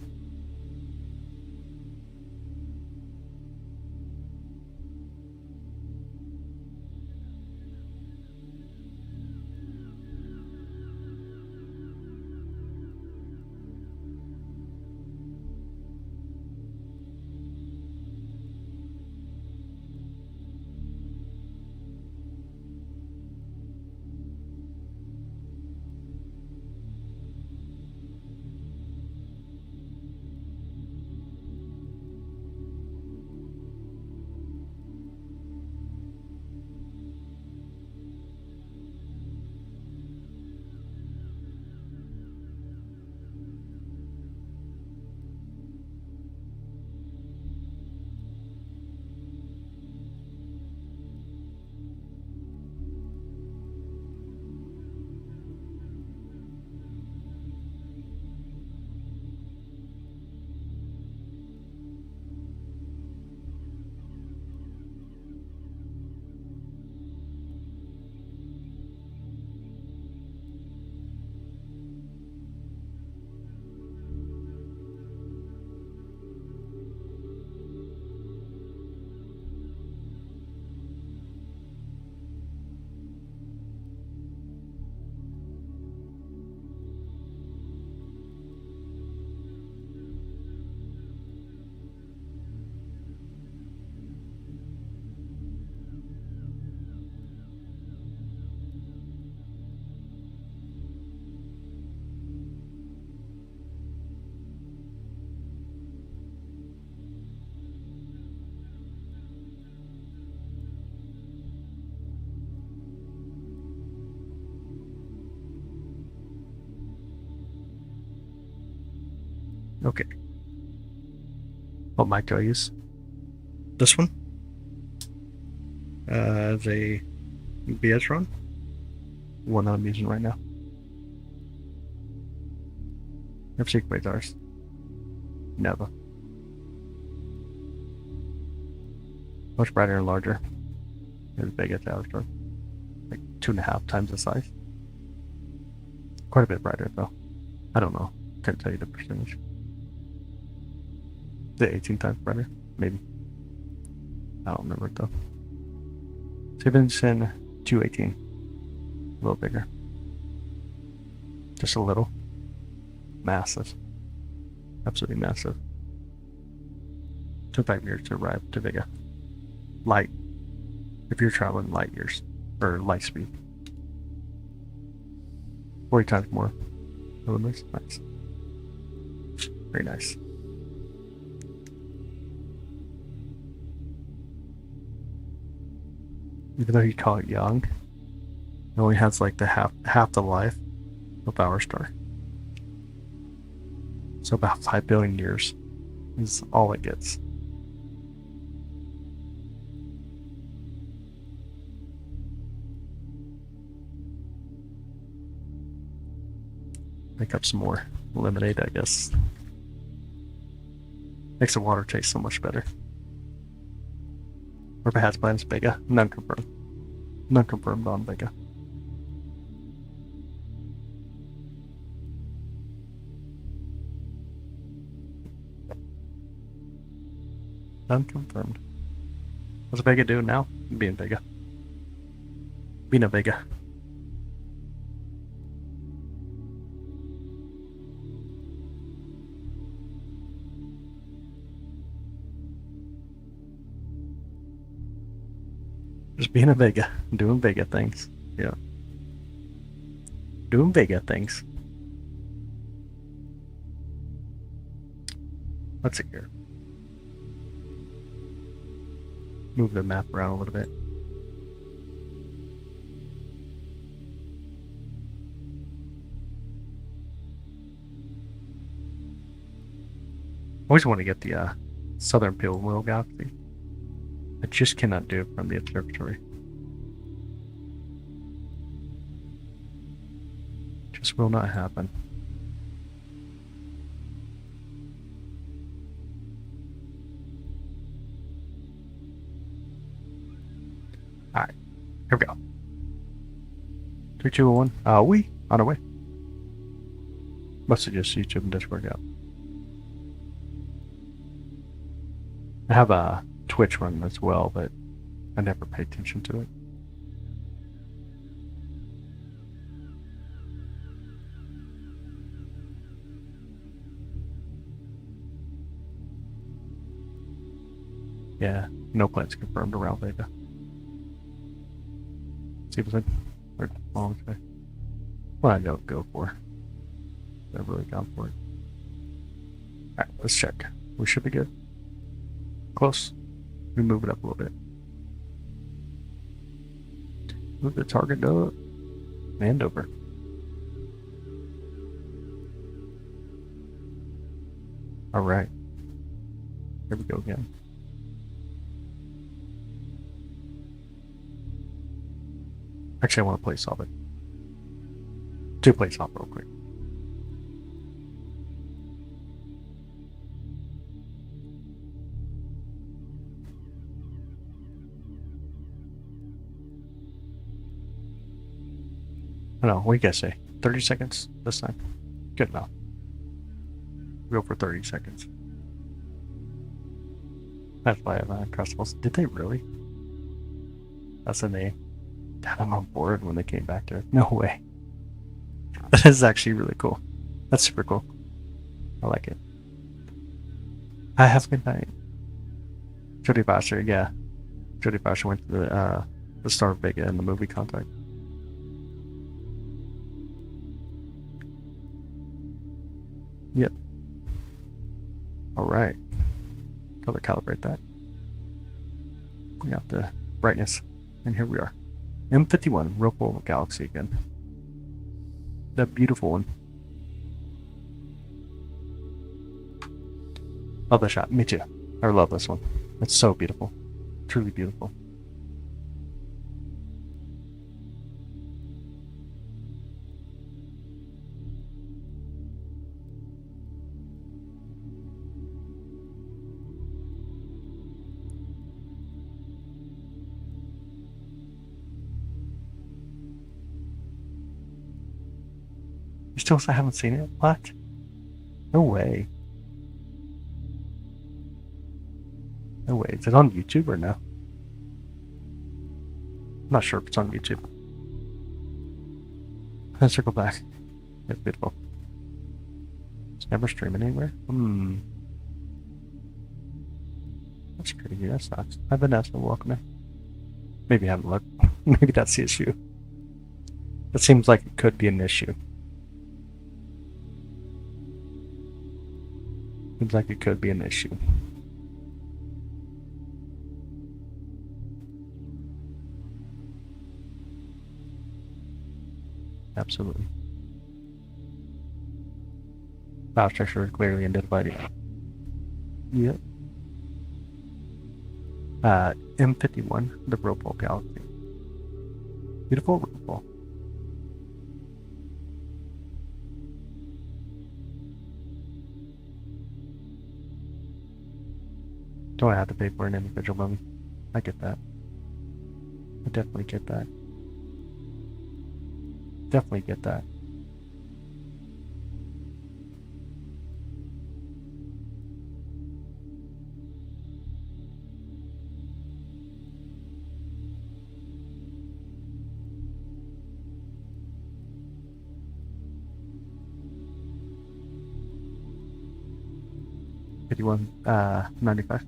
A: Okay. What mic do I use? This one? The BS run. One that I'm using right now. I've seen blazars. Never. Much brighter and larger. There's Vega to Arcturus. Like 2.5 times the size. Quite a bit brighter though. I don't know. Can't tell you the percentage. The 18 times brighter? Maybe. I don't remember it though. Stevenson 218. A little bigger. Just a little. Massive. Absolutely massive. Took 5 years to arrive to Vega. Light. If you're traveling light years. Or light speed. 40 times more. Nice. Very nice. Even though you call it young, it only has like the half the life of our star. So about 5 billion years is all it gets. Make up some more lemonade, I guess. Makes the water taste so much better. Or perhaps plans Vega. None confirmed. None confirmed on Vega. None confirmed. What's Vega doing now? Being Vega. Being a Vega. Just being a Vega. Doing Vega things. Yeah. Doing Vega things. Let's see here. Move the map around a little bit. I always want to get the southern Pinwheel Galaxy. I just cannot do it from the observatory. Just will not happen. Alright, here we go. 3, 2, 1. We on our way. Must have just YouTube and Discord out. I have a Twitch running as well, but I never pay attention to it. Yeah, no plans confirmed around Vega. See what's in? Or long way. Well, I don't go for. I've really gone for it. Alright, let's check. We should be good. Close. We move it up a little bit. Move the target up and over. Alright. Here we go again. Actually, I want to play solve it. To play solve real quick. I don't know, what do you guys say? 30 seconds this time? Good enough. Go for 30 seconds. That's why I have Crustables. Did they really? That's the name. Damn, I'm on board when they came back to it. No way. That is actually really cool. That's super cool. I like it. I have a good night. Jodie Foster, yeah. Jodie Foster went to the star of Vega in the movie Contact. Yep. Alright. Color calibrate that. We got the brightness. And here we are. M51, Whirlpool Galaxy again. That beautiful one. Love the shot. Me too. I love this one. It's so beautiful. Truly beautiful. still haven't seen it? What? No way. No way. Is it on YouTube or no? I'm not sure if it's on YouTube. Let's circle back. It's beautiful. It's never streaming anywhere? That's crazy. That sucks. Hi, Vanessa. Welcome in. Maybe I haven't looked. Maybe that's the issue. It seems like it could be an issue. Seems like it could be an issue. Absolutely. File structure clearly identified. Yep. M51, the Whirlpool Galaxy. Beautiful Whirlpool. Don't have to pay for an individual mummy. I get that. I definitely get that. Definitely get that. $51.95.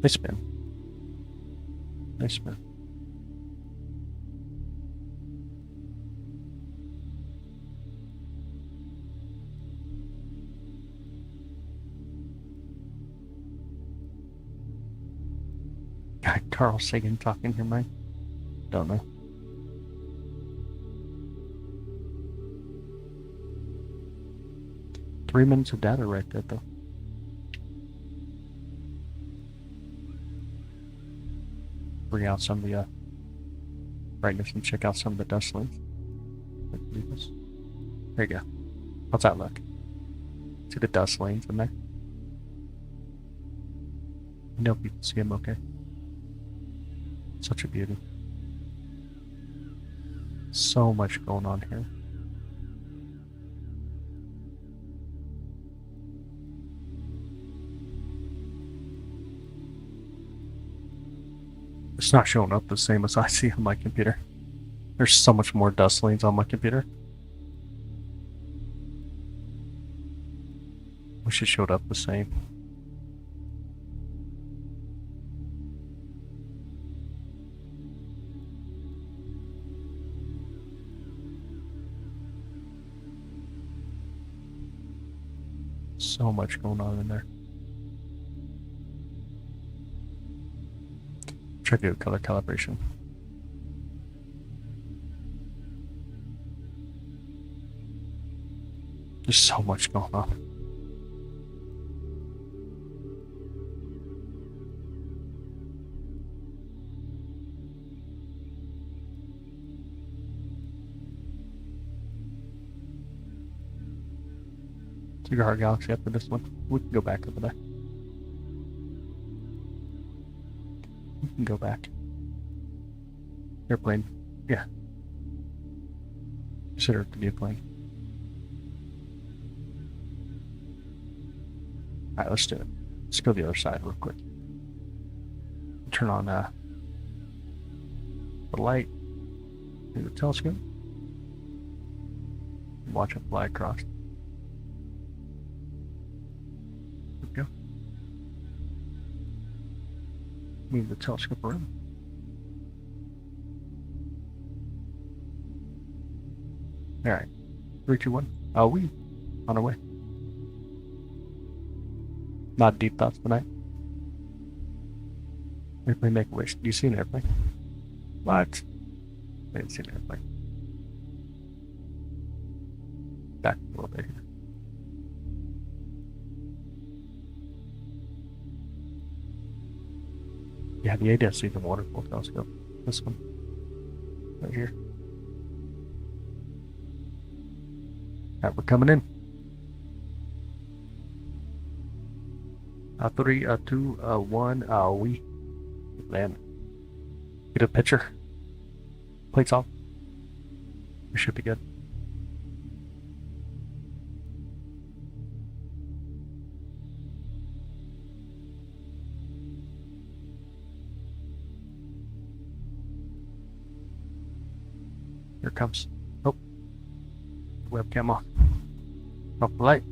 A: Nice spin. Nice spin. Carl Sagan talking your mind? Don't know. Three minutes of data right there, though. Bring out some of the brightness and check out some of the dust lanes. There you go. How's that look? See the dust lanes in there? I know people see them okay. Such a beauty. So much going on here. It's not showing up the same as I see on my computer. There's so much more dust lanes on my computer. Wish it showed up the same. So much going on in there. Try to do color calibration. There's so much going on. Cigar Galaxy after this one. We can go back over there. We can go back. Airplane. Yeah. Consider it to be a plane. Alright, let's do it. Let's go to the other side real quick. Turn on the light. Do the telescope. Watch it fly across. Go. Move the telescope around. Alright. 3, 2, 1. Oh, we on our way. Not deep thoughts tonight. Airplane make a wish. Do you see an airplane? What? I didn't see an airplane. Back a little bit here. Yeah, the ADS is the waterfall telescope. This one. Right here. Alright, we're coming in. 3, 2, 1, we land. Get a picture. Plates off. We should be good. Here it comes. Oh. Webcam off. Off the light.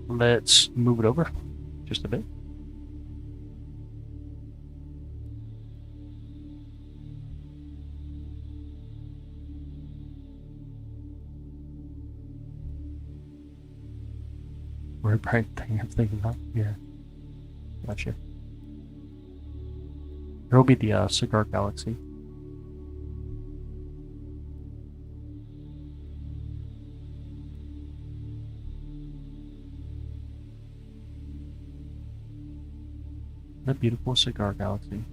A: Let's move it over just a bit. We're bright thing I'm thinking about. Yeah. Gotcha. There will be the Cigar Galaxy. The beautiful Cigar Galaxy.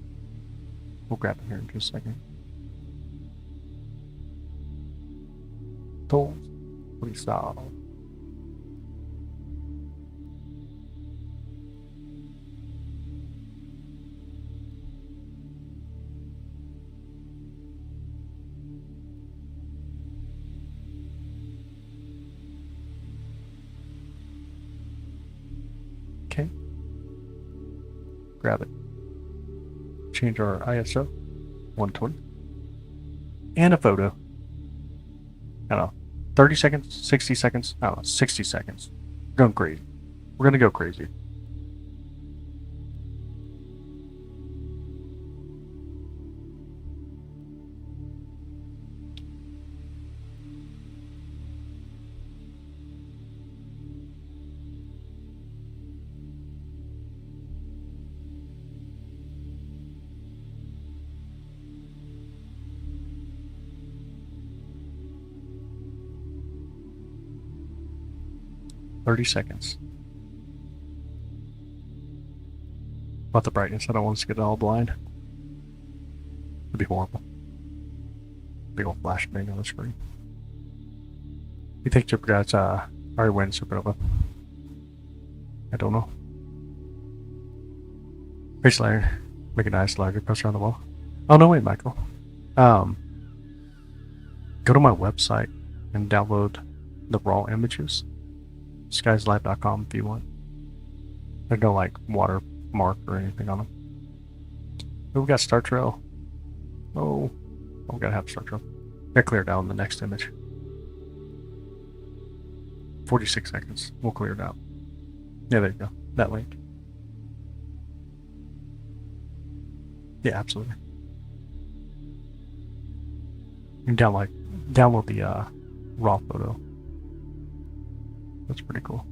A: We'll grab it here in just a second. Tools. We saw. Okay. Grab it. Change our ISO 120. And a photo. I don't know. 30 seconds, 60 seconds, I don't know, 60 seconds. We're going crazy. We're gonna go crazy. Seconds. About the brightness, I don't want us to get all blind. It'd be horrible. Big old flash bang on the screen. You think Superguy's already win Supernova? I don't know. Face layer. Make a nice larger poster on the wall. Oh no, wait, Michael. Go to my website and download the raw images. Skieslive.com if you want. There's no like watermark or anything on them. Oh, we got Star Trail. Oh, we gotta have Star Trail. Gotta clear it out in the next image. 46 seconds. We'll clear it out. Yeah, there you go. That link. Yeah, absolutely. You can download the raw photo. That's pretty cool.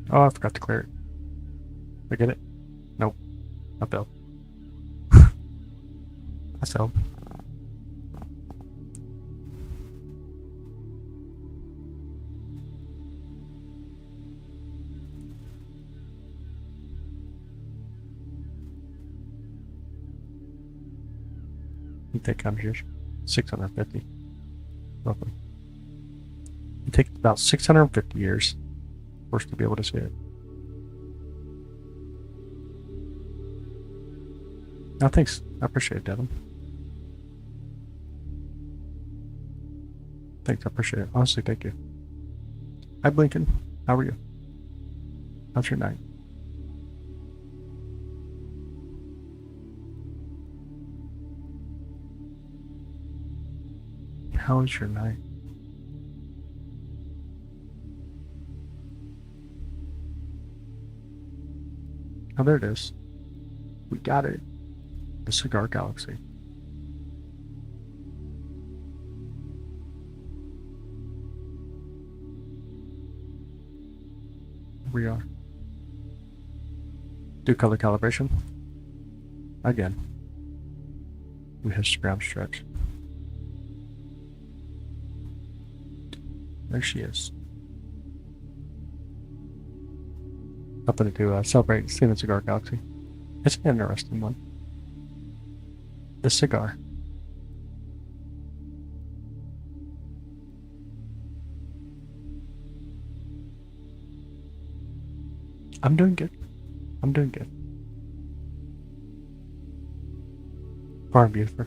A: Oh, I forgot to clear it. Did I get it? Nope. I failed. I failed. You take how many years? 650, roughly. It takes about 650 years for us to be able to see it. No, thanks. I appreciate it, Devin. Thanks, I appreciate it. Honestly, thank you. Hi, Blinken. How are you? How's your night? How is your night? Oh, there it is. We got it. The Cigar Galaxy. we are. Do color calibration. Again. Do histogram stretch. There she is. Something to celebrate seeing the Cigar Galaxy. It's an interesting one. The cigar. I'm doing good. I'm doing good. Far and beautiful.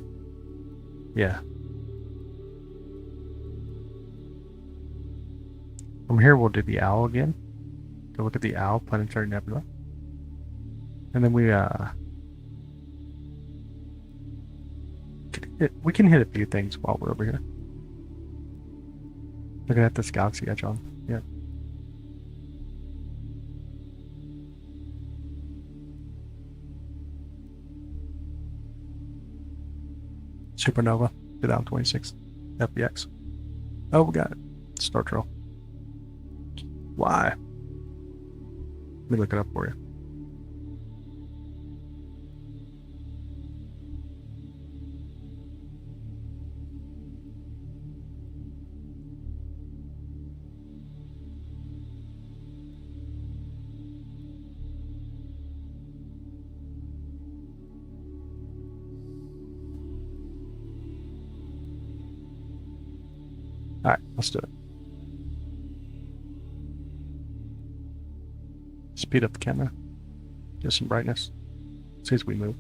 A: Yeah. From here we'll do the owl again. Go look at the owl planetary nebula. And then we can hit a few things while we're over here. Looking at this galaxy edge on. Yeah. Supernova 2026 FBX. Oh, we got it. Star Trail. Why? Let me look it up for you. Alright, let's do it. Speed up the camera. Get some brightness. See as we move.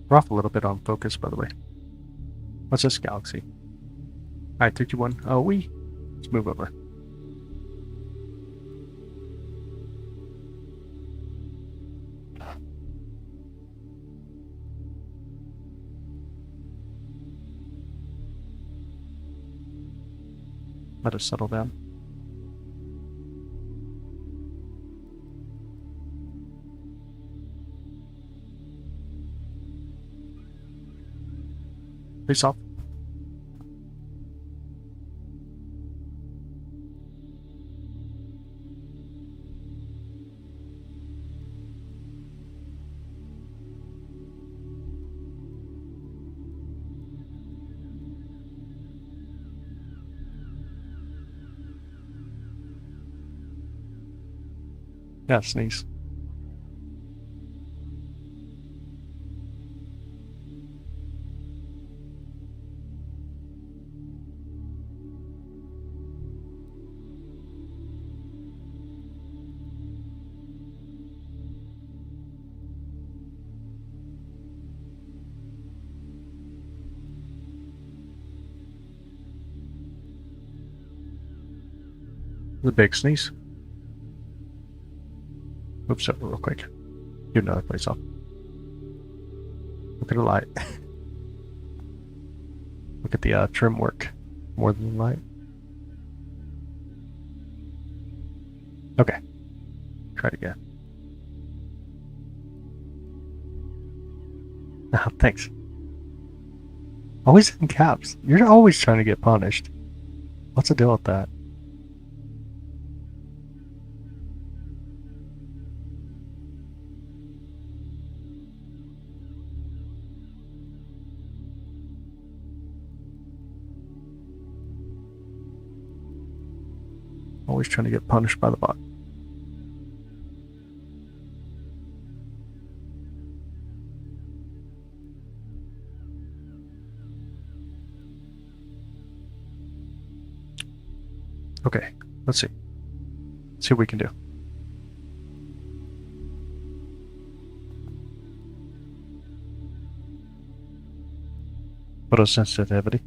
A: We're off a little bit on focus, by the way. What's this galaxy? Alright, 3, 2, 1. Oh, let's move over. Let us settle down. Face off. Yeah, sneeze. The big sneeze. Oops, over real quick. Do another place off. Look at the light. Look at the trim work. More than the light. Okay. Try it again. Oh, thanks. Always in caps. You're always trying to get punished. What's the deal with that? Always trying to get punished by the bot. Okay, let's see. Let's see what we can do. Photosensitivity.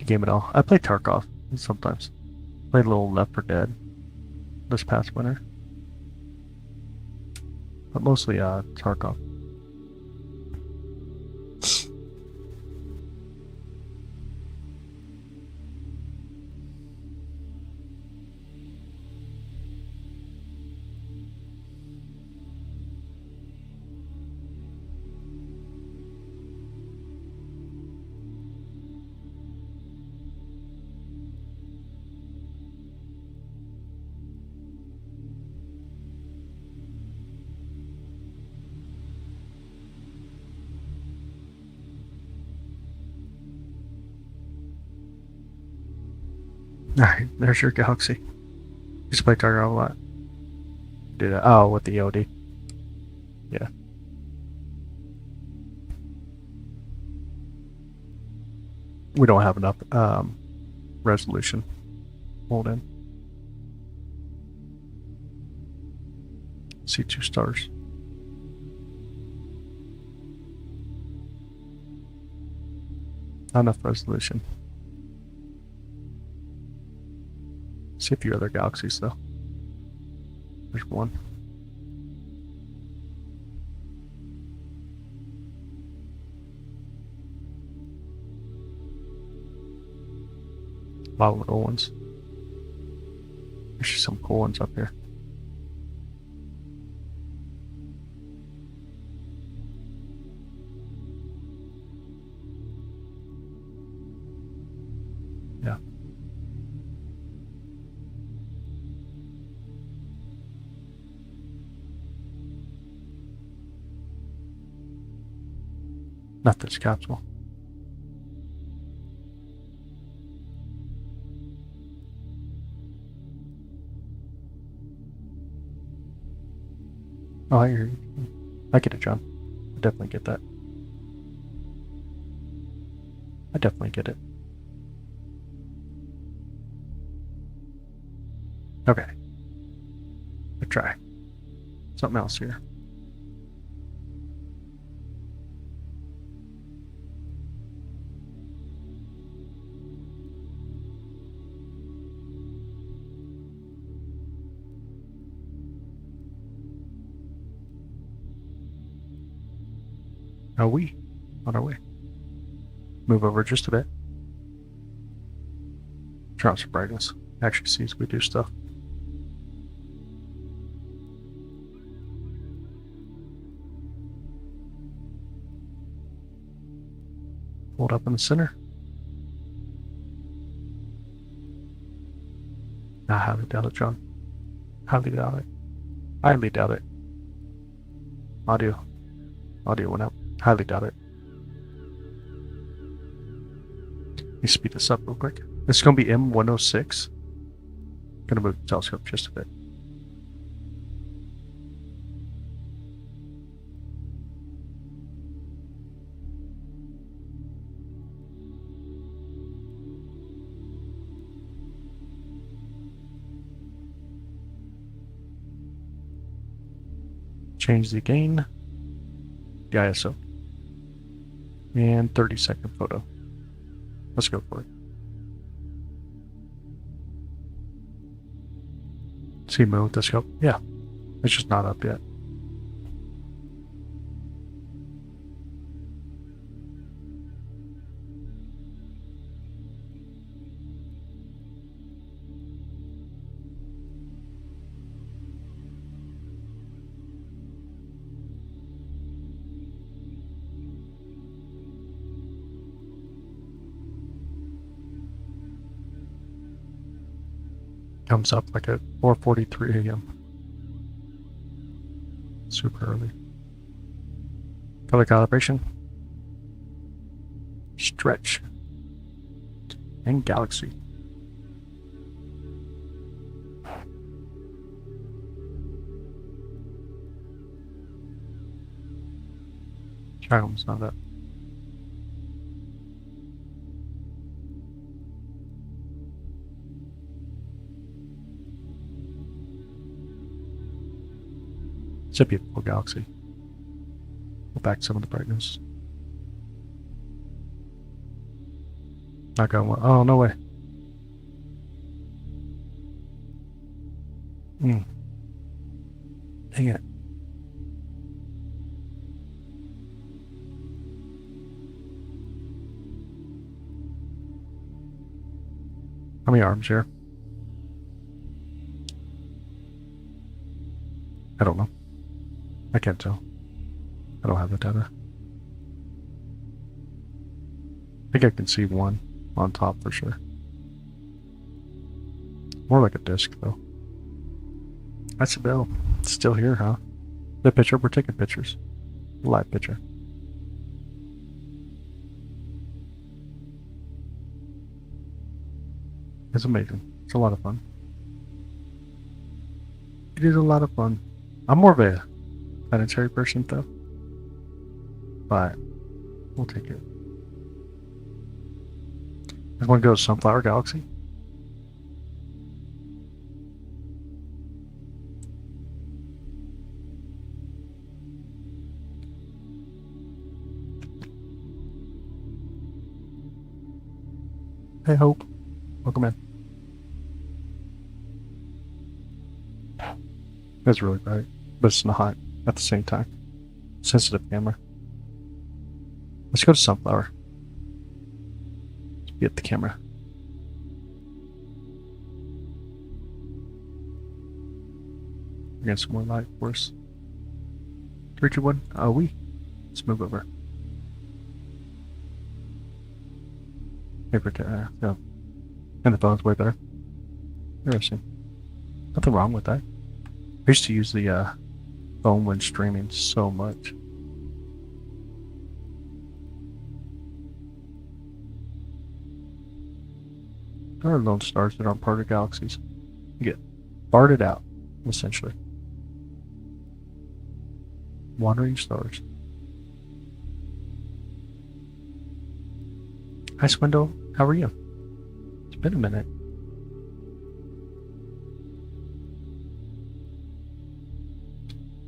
A: Game at all. I play Tarkov sometimes. Played a little Left 4 Dead this past winter. But mostly Tarkov. Alright, there's your galaxy. Used to play Target a lot. Did it. Oh, with the OD. Yeah. We don't have enough resolution. Hold in. See 2 stars. Not enough resolution. See a few other galaxies though. There's one. A lot of little ones. There's some cool ones up here. Yeah. Not this capsule. Oh, I hear you. I get it, John. I definitely get that. I definitely get it. Okay. Let's try. Something else here. Are we on our way? Move over just a bit. Turn on some brightness. Actually sees we do stuff. Hold up in the center. I highly doubt it, John. Highly doubt it. Highly doubt it. Audio went up. Highly doubt it. Let me speed this up real quick. This is going to be M106. Gonna move the telescope just a bit. Change the gain, the ISO, and 30-second photo. Let's go for it. See, move with the scope. Yeah, it's just not up yet. Comes up like at 4:43 a.m. Super early. Color calibration. Stretch. And galaxy. Triangle's not up. It's a beautiful galaxy. Go back some of the brightness. Not going well. Oh, no way. Dang it. How many arms here? I don't know. I can't tell. I don't have the data. I think I can see one on top for sure. More like a disc though. That's a bill. It's still here, huh? The picture, we're taking pictures. Live picture. It's amazing. It's a lot of fun. It is a lot of fun. I'm more of a planetary person though, but we'll take it. I want to go to Sunflower Galaxy. Hey Hope, welcome in. It's really bright, but it's not at the same time. Sensitive camera. Let's go to Sunflower. Let's be at the camera. We're getting some more light, of course. 3, 2, 1. Let's move over. Yeah. And the phone's way better. Interesting. Nothing wrong with that. I used to use the phone when streaming so much. There are lone stars that aren't part of galaxies. You get farted out, essentially. Wandering stars. Hi, Swindle. How are you? It's been a minute.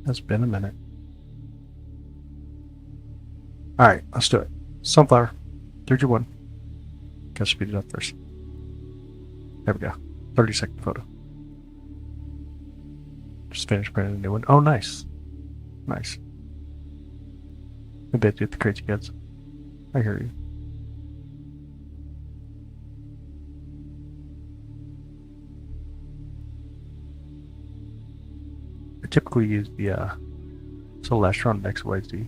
A: It's been a minute. Alright, let's do it. Sunflower. 3, 2, 1. Gotta speed it up first. There we go. 30-second photo. Just finished printing a new one. Oh, nice. Nice. I bet you the crazy kids. I hear you. I typically use the Celestron XYZ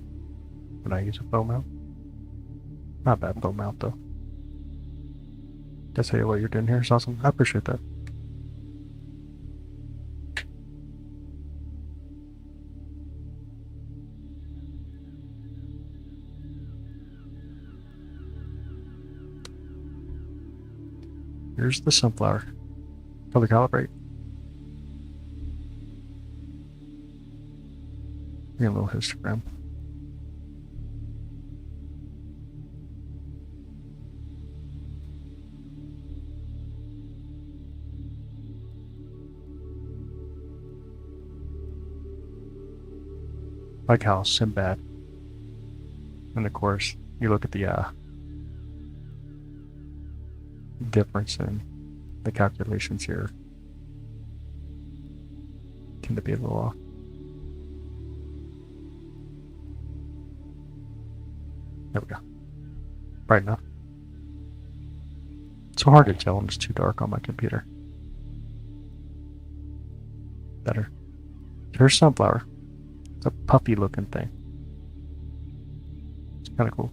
A: when I use a bow mount. Not bad bow mount though. That's what you're doing here is awesome. I appreciate that. Here's the sunflower. Color calibrate. Get a little histogram. Like how Sinbad. And of course, you look at the difference in the calculations here. Tend to be a little off. There we go. Bright enough. It's so hard to tell when it's too dark on my computer. Better. Here's sunflower. It's a puffy looking thing. It's kind of cool.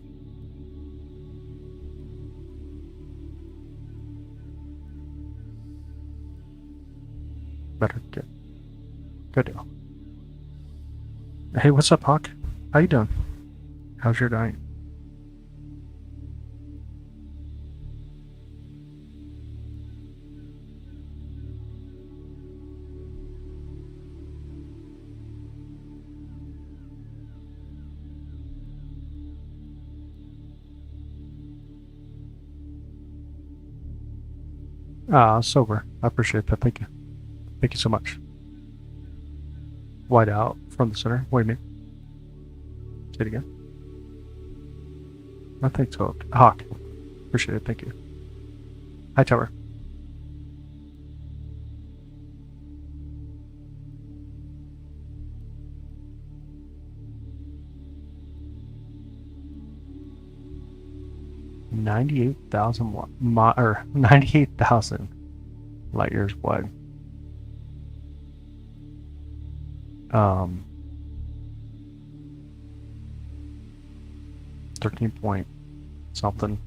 A: Better. Good. Good deal. Hey, what's up, Hawk? How you doing? How's your night? Sober. I appreciate that. Thank you. Thank you so much. White out from the center. Wait a minute. Say it again. I think so. Hawk. Appreciate it. Thank you. Hi, Tower. or 98,000 light years wide. 13 point something,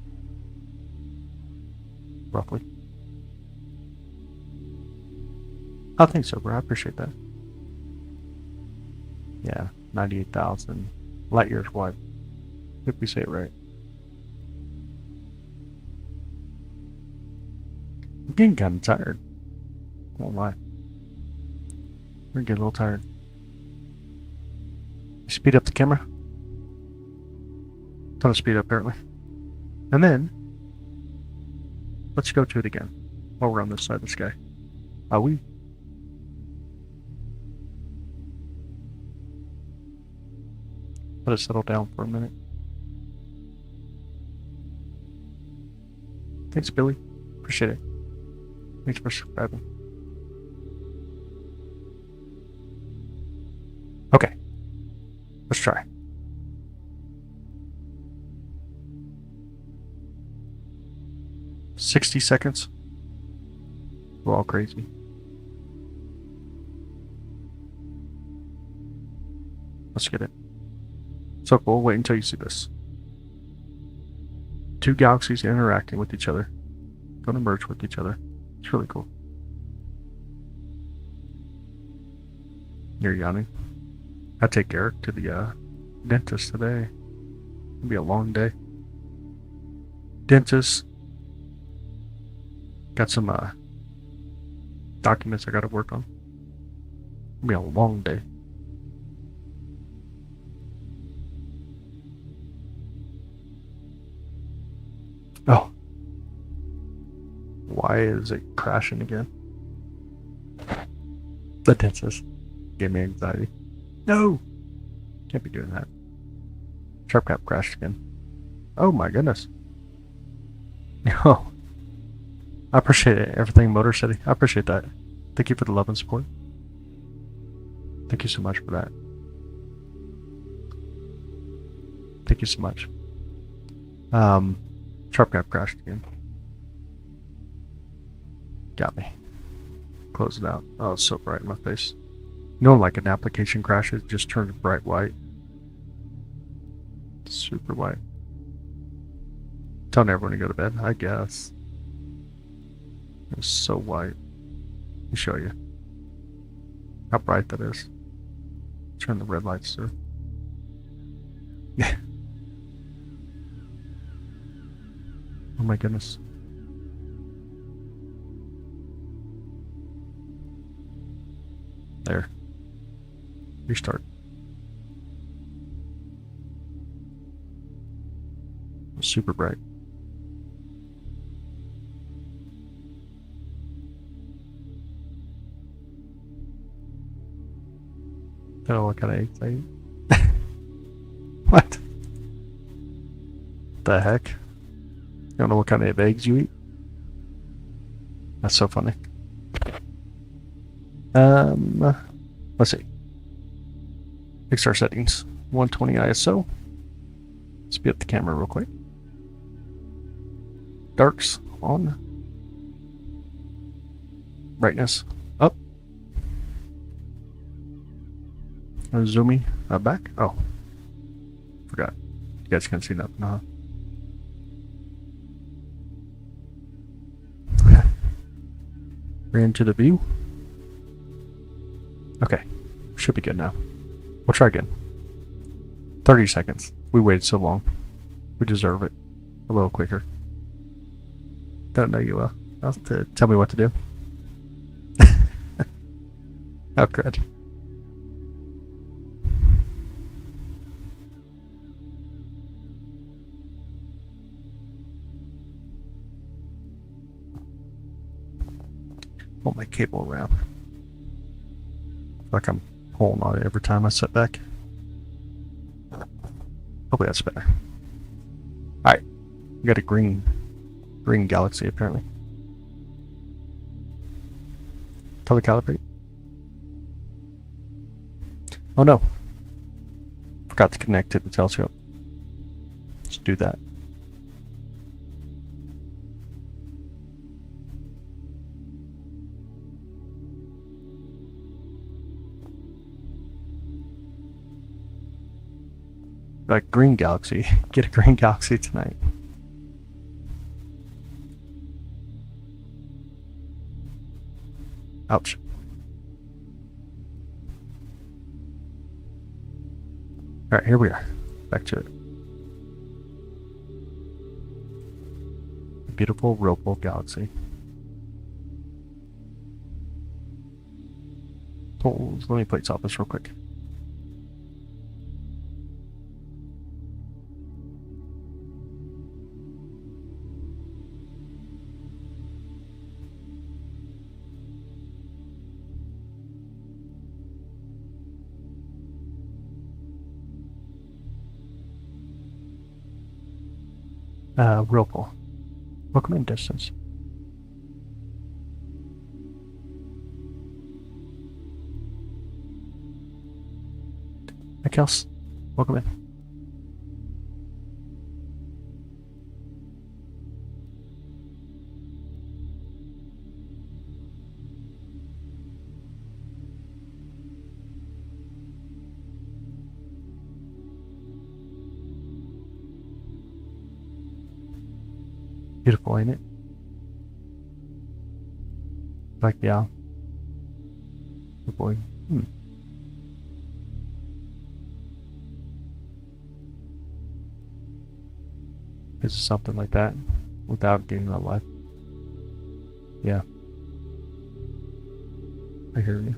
A: roughly. I think so, bro. I appreciate that. Yeah, 98,000 light years wide, if we say it right. getting kind of tired. Won't lie. We're getting a little tired. Speed up the camera. Ton of speed up, apparently. And then, let's go to it again while we're on this side of the sky. Are we? Let it settle down for a minute. Thanks, Billy. Appreciate it. Thanks for subscribing. Okay. Let's try. "60 seconds. We're all crazy. Let's get it. So cool. Wait until you see this. Two galaxies interacting with each other. Gonna merge with each other. It's really cool. You're yawning. I take Eric to the dentist today. It'll be a long day. Dentist. Got some documents I gotta work on. It'll be a long day. Oh. Why is it crashing again? The dentist gave me anxiety. No! Can't be doing that. Sharp cap crashed again. Oh my goodness. Oh. I appreciate it. Everything Motor City. I appreciate that. Thank you for the love and support. Thank you so much for that. Thank you so much. Sharp cap crashed again. Got me. Close it out. Oh, it's so bright in my face. You know, like an application crashes, it just turns bright white. Super white. Telling everyone to go to bed, I guess. It's so white. Let me show you how bright that is. Turn the red lights through. Oh my goodness. There. Restart. Super bright. Oh, what kind of eggs I eat? What? The heck? You don't know what kind of eggs you eat? That's so funny. Let's see. Fix our settings. 120 ISO. Speed up the camera real quick. Darks on. Brightness up. Zooming back. Oh, forgot. You guys can't see nothing, huh? Ran to the view. Okay, should be good now. We'll try again. 30 seconds. We waited so long. We deserve it. A little quicker. Don't know you well. Tell me what to do. Oh, crud. Pull my cable around. Like I'm pulling on it every time I sit back. Hopefully that's better. Alright. We got a green galaxy apparently. Telecalibrate. Oh no. Forgot to connect to the telescope. Let's do that. Like green galaxy. Get a green galaxy tonight. Ouch. Alright, here we are. Back to it. A beautiful Whirlpool galaxy. Totals. Let me place off this real quick. Whirlpool. Welcome in distance. Hi, Kels. Welcome in. Beautiful, ain't it? Like, yeah. Good boy. Is it something like that without getting that life? Yeah. I hear you.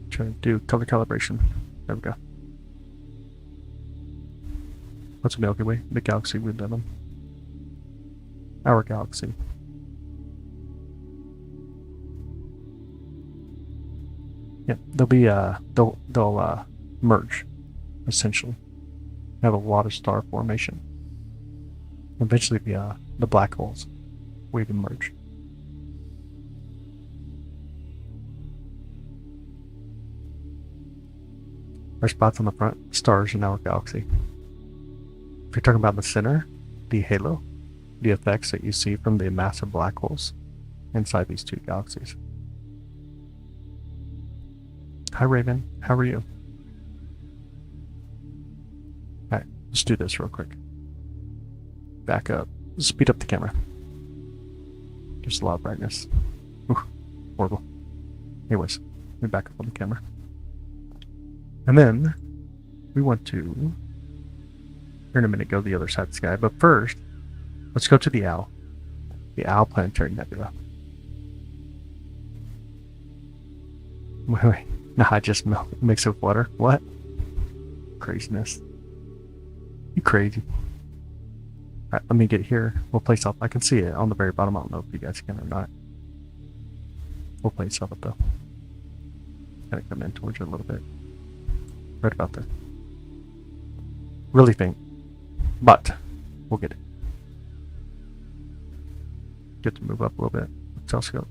A: Trying to do color calibration. There we go. What's a Milky Way? The galaxy we live in. Our galaxy. Yeah, they'll be they'll merge, essentially. Have a lot of star formation. Eventually the black holes will even merge. Our spots on the front, stars in our galaxy. If you're talking about the center, the halo, the effects that you see from the massive black holes inside these two galaxies. Hi Raven, how are you? Alright, let's do this real quick. Back up. Speed up the camera. Just a lot of brightness. Ooh, horrible. Anyways, let me back up on the camera. And then we want to, here in a minute, go to the other side of the sky. But first, let's go to the Owl. The Owl Planetary Nebula. Wait. No, I just mix it with water. What? Craziness. You crazy. Alright, let me get here. We'll place off. I can see it on the very bottom. I don't know if you guys can or not. We'll place off it though. Gotta come in towards you a little bit. Right about there. Really faint. But we'll get it. Get to move up a little bit. Telescope.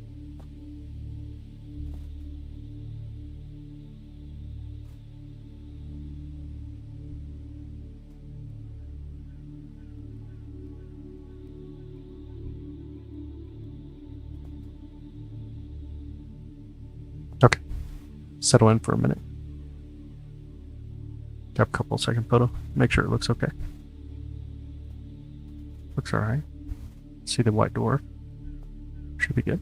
A: Okay. Settle in for a minute. Grab a couple second photo. Make sure it looks okay. Looks alright. See the white dwarf. Should be good.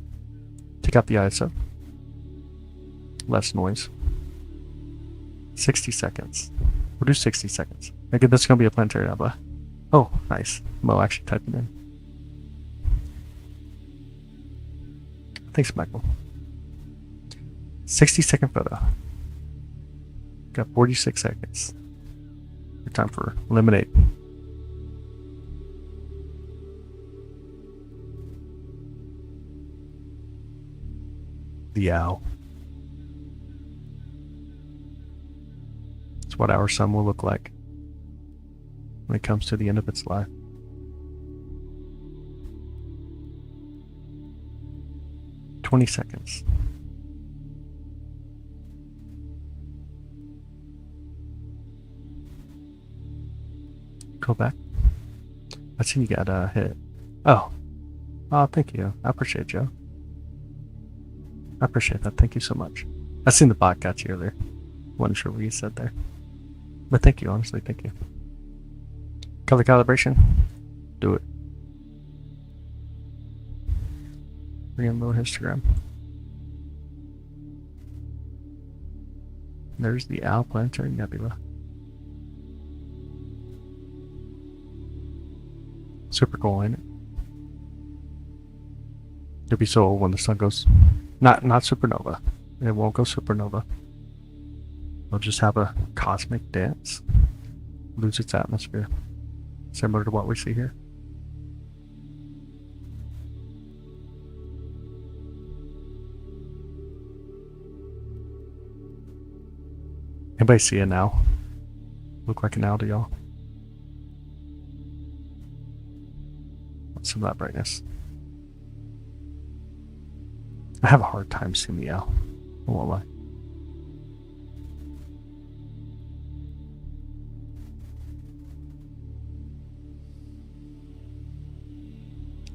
A: Take out the ISO. Less noise. 60 seconds. We'll do 60 seconds. Again, this is going to be a planetary nebula. Oh, nice. Mo actually typed it in. Thanks, Michael. 60-second photo. Got 46 seconds. Good time for eliminate. The Owl. It's what our sun will look like when it comes to the end of its life. "20 seconds. Go back. I seen you got hit. Oh. Oh, thank you. I appreciate you. I appreciate that. Thank you so much. I seen the bot got you earlier. Wasn't sure what you said there. But thank you, honestly, thank you. Color calibration. Do it. Bring in a little histogram. There's the Owl Planetary Nebula. Super cool, ain't it? It'll be so old when the sun goes. Not supernova. It won't go supernova. It'll just have a cosmic dance, lose its atmosphere, similar to what we see here. Anybody see it now? Look like an owl to y'all? What's some of that brightness? I have a hard time seeing the owl. I won't lie.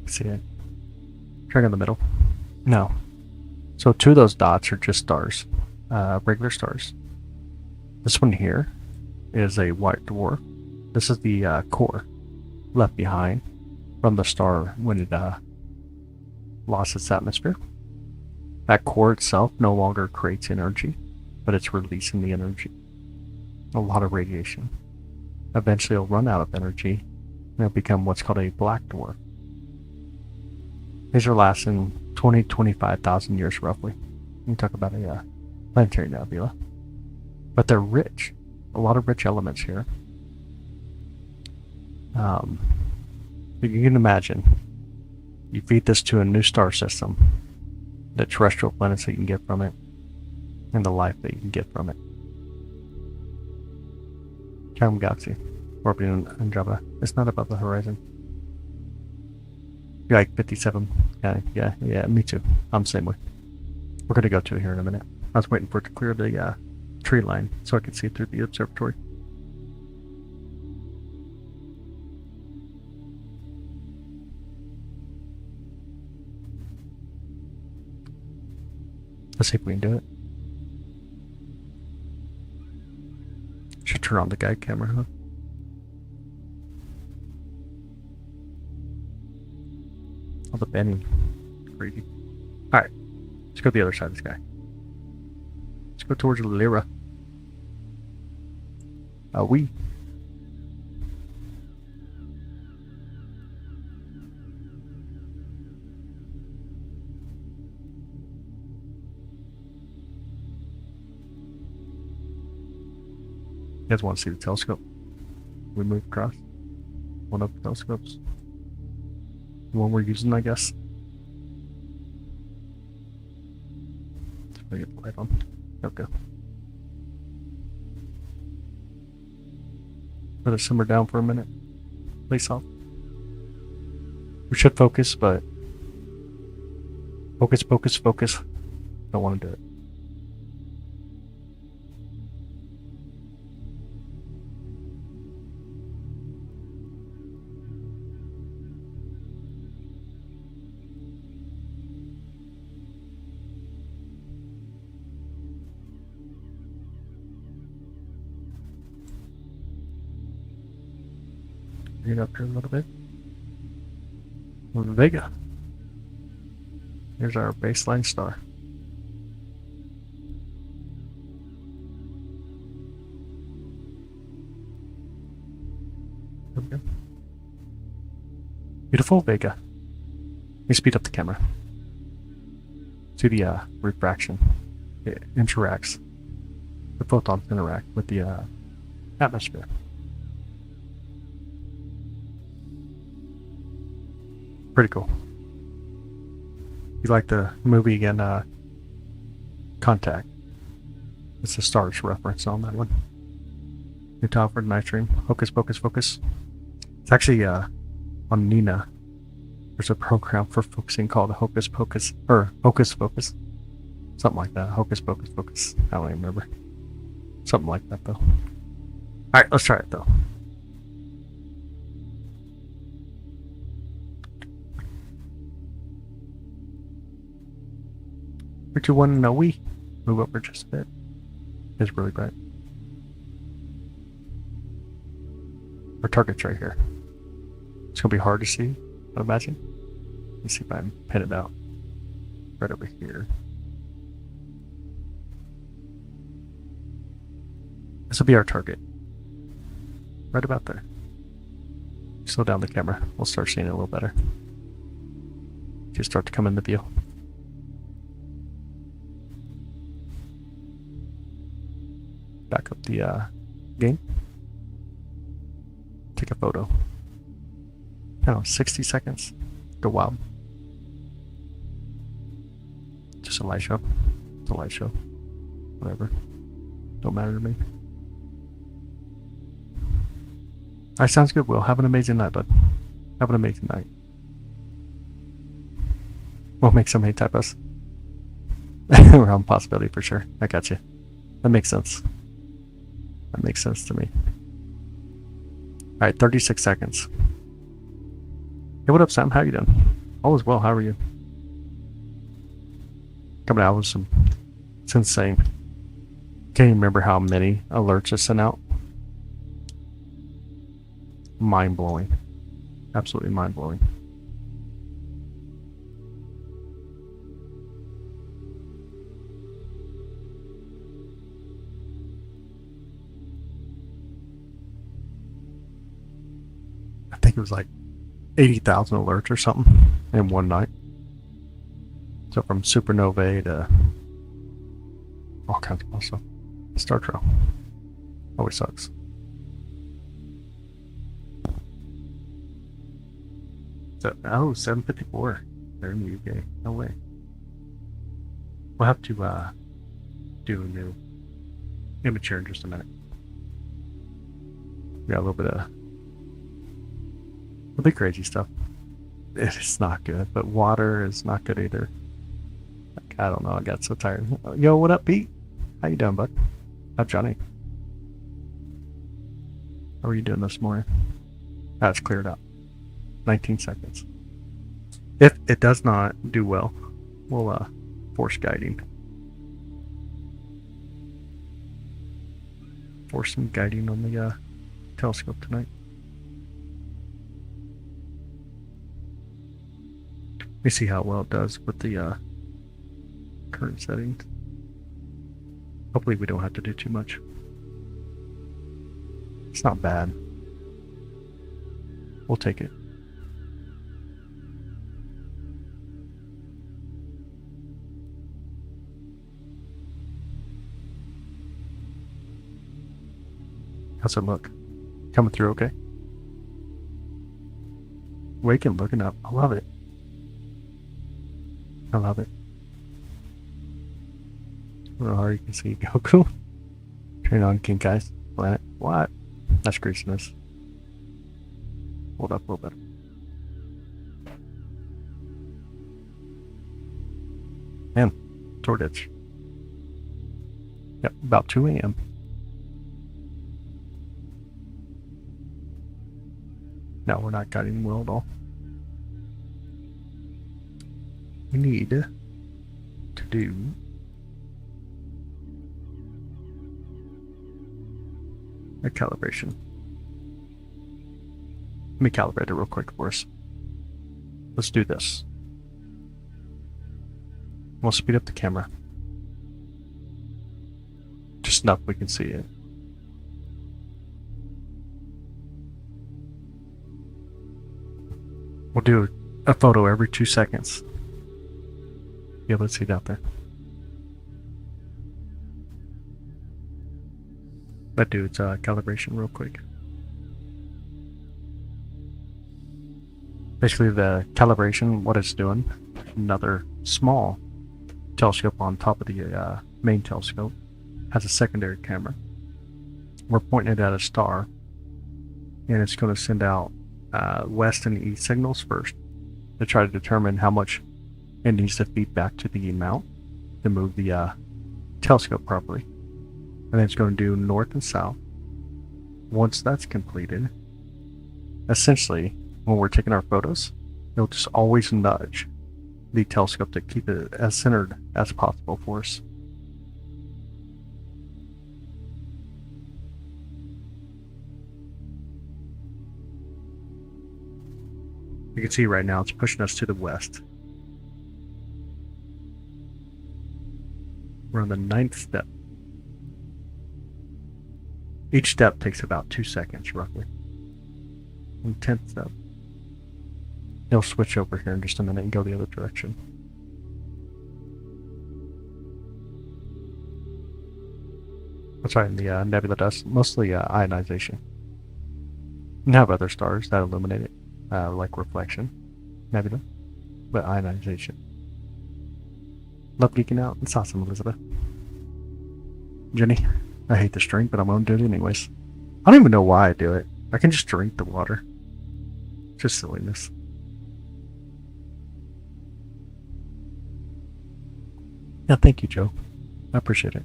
A: See it? Trying in the middle. No. So two of those dots are just stars, regular stars. This one here is a white dwarf. This is the core left behind from the star when it lost its atmosphere. That core itself no longer creates energy, but it's releasing the energy. A lot of radiation. Eventually it'll run out of energy and it'll become what's called a black dwarf. These are lasting 25,000 years roughly. You talk about a planetary nebula. But they're rich. A lot of rich elements here. You can imagine, you feed this to a new star system, the terrestrial planets that you can get from it, and the life that you can get from it. Galaxy, orbiting Andromeda. It's not above the horizon. You're like 57. Yeah, me too. I'm the same way. We're going to go to it here in a minute. I was waiting for it to clear the tree line so I could see through the observatory. Let's see if we can do it. Should turn on the guide camera, huh? All the bending. Crazy. Alright. Let's go to the other side of the sky. Let's go towards Lyra. We. You guys want to see the telescope? We move across. One of the telescopes. The one we're using, I guess. Let's get the light on. Okay. Let it simmer down for a minute. Place off. We should focus, but focus. Don't want to do it. Bring it up here a little bit. Vega. Here's our baseline star. There we go. Beautiful Vega. Let me speed up the camera. See the refraction. It interacts. The photons interact with the atmosphere. Pretty cool. You like the movie again, Contact. It's a Stars reference on that one. New title for tonight's stream. Hocus Pocus Focus. It's actually on Nina. There's a program for focusing called Hocus Pocus, or Hocus Focus. Something like that. Hocus Pocus Focus. I don't even remember. Something like that though. Alright, let's try it though. 3, 2, 1, no, we move over just a bit. It's really bright. Our target's right here. It's gonna be hard to see, I imagine. Let's see if I can pin it out. Right over here. This will be our target. Right about there. Slow down the camera. We'll start seeing it a little better. Just start to come into view. back up the game. Take a photo. I don't know, 60 seconds. Go wild. Just a light show. It's a light show. Whatever. Don't matter to me. Alright, sounds good, Will. Have an amazing night, bud. Have an amazing night. We'll make so many typos. Around possibility for sure. I got you. That makes sense. That makes sense to me. Alright, 36 seconds. Hey, what up, Sam? How you doing? All is well. How are you? Coming out with some... It's insane. Can't even remember how many alerts I sent out. Mind-blowing. Absolutely mind-blowing. I think it was like 80,000 alerts or something in one night. So from supernovae to all kinds of stuff. Star Trek always sucks. So, 754. They're in the UK. No way. We'll have to do a new image here in just a minute. We got a little bit of the crazy stuff. It's not good, but water is not good either. Like, I don't know. I got so tired. Yo, what up, Pete? How you doing, bud? How Johnny? How are you doing this morning? That's cleared up. 19 seconds. If it does not do well, we'll force guiding. Force some guiding on the telescope tonight. Let me see how well it does with the current settings. Hopefully we don't have to do too much. It's not bad. We'll take it. How's it look? Coming through okay? Waking, looking up. I love it. I love it. I don't know how you can see Goku. Turn on King Kai's planet. What? That's greasiness. Hold up a little bit. Man, Tordich. Yep, about 2 a.m. No, we're not guiding well at all. We need to do a calibration. Let me calibrate it real quick for us. Let's do this. We'll speed up the camera. Just enough we can see it. We'll do a photo every 2 seconds. Be able to see it out there. Let's do its calibration real quick. Basically, the calibration, what it's doing, another small telescope on top of the main telescope, has a secondary camera. We're pointing it at a star, and it's going to send out west and east signals first to try to determine how much it needs to feed back to the mount to move the telescope properly. And then it's going to do north and south. Once that's completed, essentially, when we're taking our photos, it'll just always nudge the telescope to keep it as centered as possible for us. You can see right now it's pushing us to the west. We're on the 9th step. Each step takes about 2 seconds, roughly. On the 10th step, it'll switch over here in just a minute and go the other direction. Sorry, the nebula dust, mostly ionization. And have other stars that illuminate it, like reflection, nebula, but ionization. Love geeking out. It's awesome, Elizabeth. Jenny, I hate this drink, but I'm gonna do it anyways. I don't even know why I do it. I can just drink the water. Just silliness. Yeah, thank you, Joe. I appreciate it.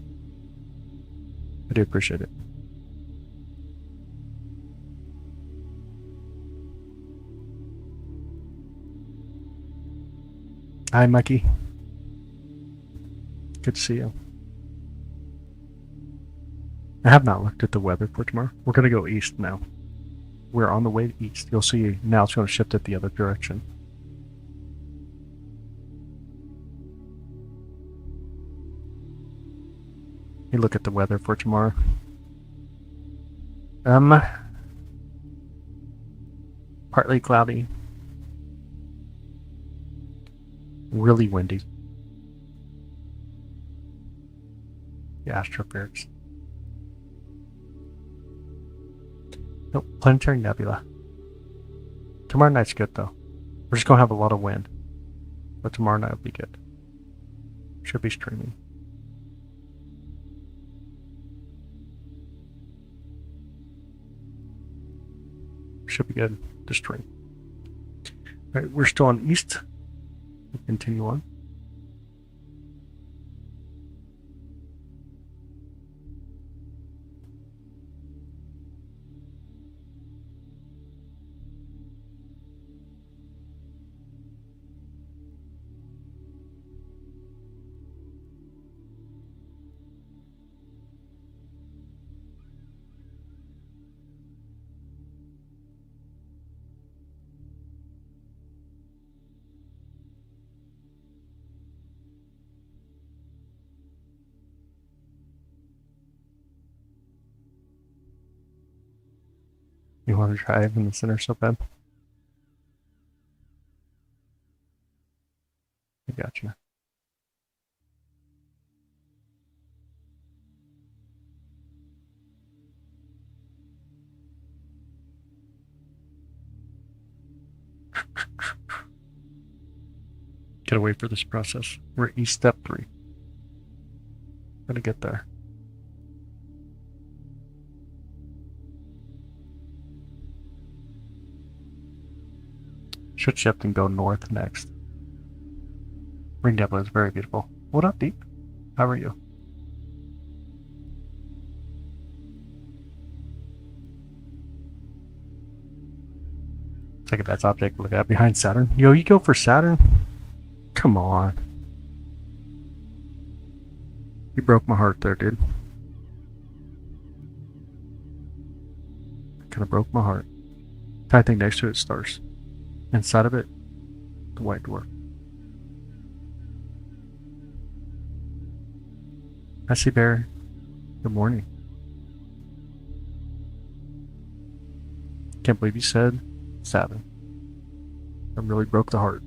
A: I do appreciate it. Hi, Mikey. Good to see you. I have not looked at the weather for tomorrow. We're going to go east now. We're on the way east. You'll see now it's going to shift it the other direction. You look at the weather for tomorrow. Partly cloudy. Really windy. The astrophysics. Nope, planetary nebula. Tomorrow night's good though. We're just gonna have a lot of wind. But tomorrow night will be good. Should be streaming. Should be good to stream. Alright, we're still on east. We'll continue on. You want to drive in the center so bad? I got you. Gotta wait for this process. We're at step 3. Gotta get there. Should shift and go north next. Ring Nebula is very beautiful. What up, Deep? How are you? Second best object to look at behind Saturn. Yo, you go for Saturn? Come on. You broke my heart there, dude. Kinda broke my heart. Tiny thing next to it, stars. Inside of it, the white dwarf. I see Bear. Good morning. Can't believe you said Saturn. That really broke the heart.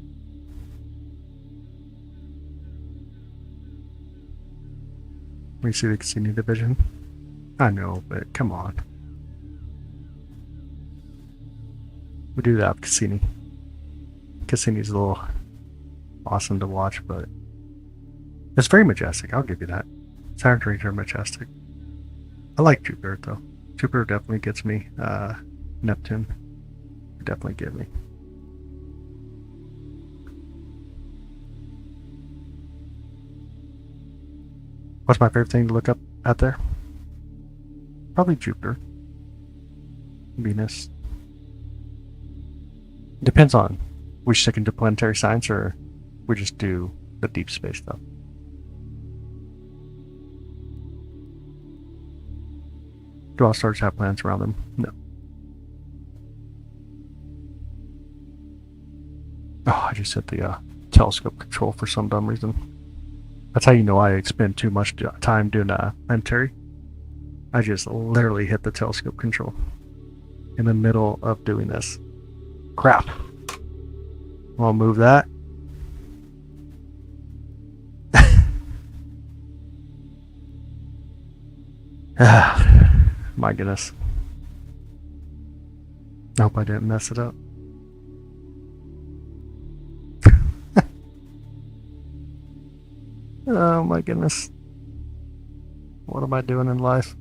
A: We see the Cassini division. I know, but come on. We do that with Cassini. Cassini's a little awesome to watch, but it's very majestic. I'll give you that. Saturn rings are majestic. I like Jupiter though. Jupiter definitely gets me. Neptune definitely get me. What's my favorite thing to look up out there? Probably Jupiter. Venus. Depends on we stick into planetary science or we just do the deep space stuff. Do all stars have planets around them? No. Oh, I just hit the telescope control for some dumb reason. That's how you know I spend too much time doing planetary. I just literally hit the telescope control in the middle of doing this. Crap. I'll move that. My goodness. I hope I didn't mess it up. Oh my goodness. What am I doing in life?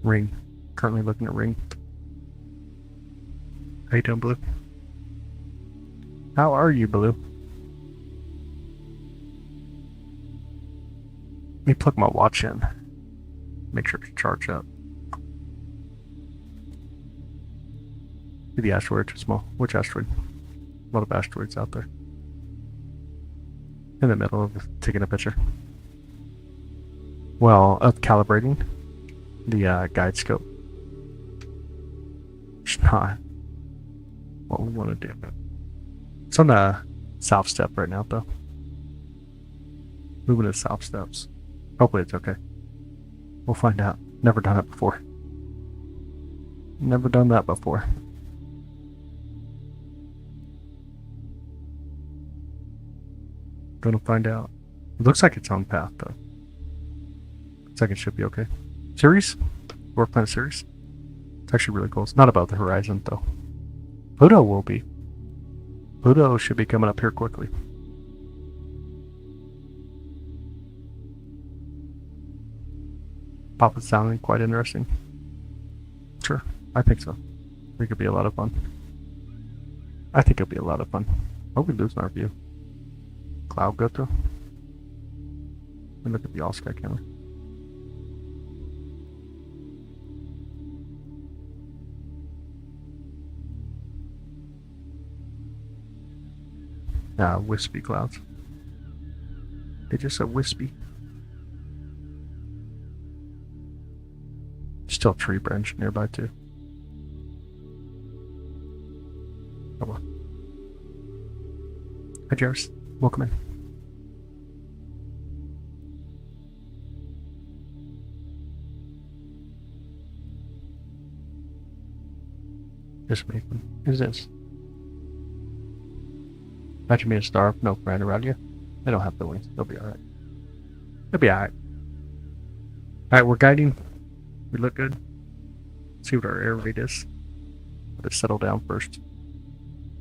A: Ring. Currently looking at ring. How you doing, Blue? How are you, Blue? Let me plug my watch in. Make sure to charge up. The asteroid too small. Which asteroid? A lot of asteroids out there. In the middle of taking a picture. Well, of calibrating the guide scope. It's not what we want to do. It's on the south step right now, though. Moving to south steps. Hopefully it's okay. We'll find out. Never done it before. Never done that before. Gonna find out. It looks like it's on path, though. Looks like it should be okay. Series? We're playing a series. It's actually really cool. It's not above the horizon, though. Pluto will be. Pluto should be coming up here quickly. Papa's sounding quite interesting. Sure, I think so. I think it'll be a lot of fun. I think it'll be a lot of fun. Hope we lose our view. Cloud go through. Let me look at the all sky camera. Wispy clouds. They just said wispy. Still a tree branch nearby too. Oh well. Hi Jairus, welcome in. Just make one. Who's this? Imagine being starved, no friend around you. They don't have feelings. They'll be alright. They'll be alright. Alright, we're guiding. We look good. Let's see what our air rate is. Let it settle down first.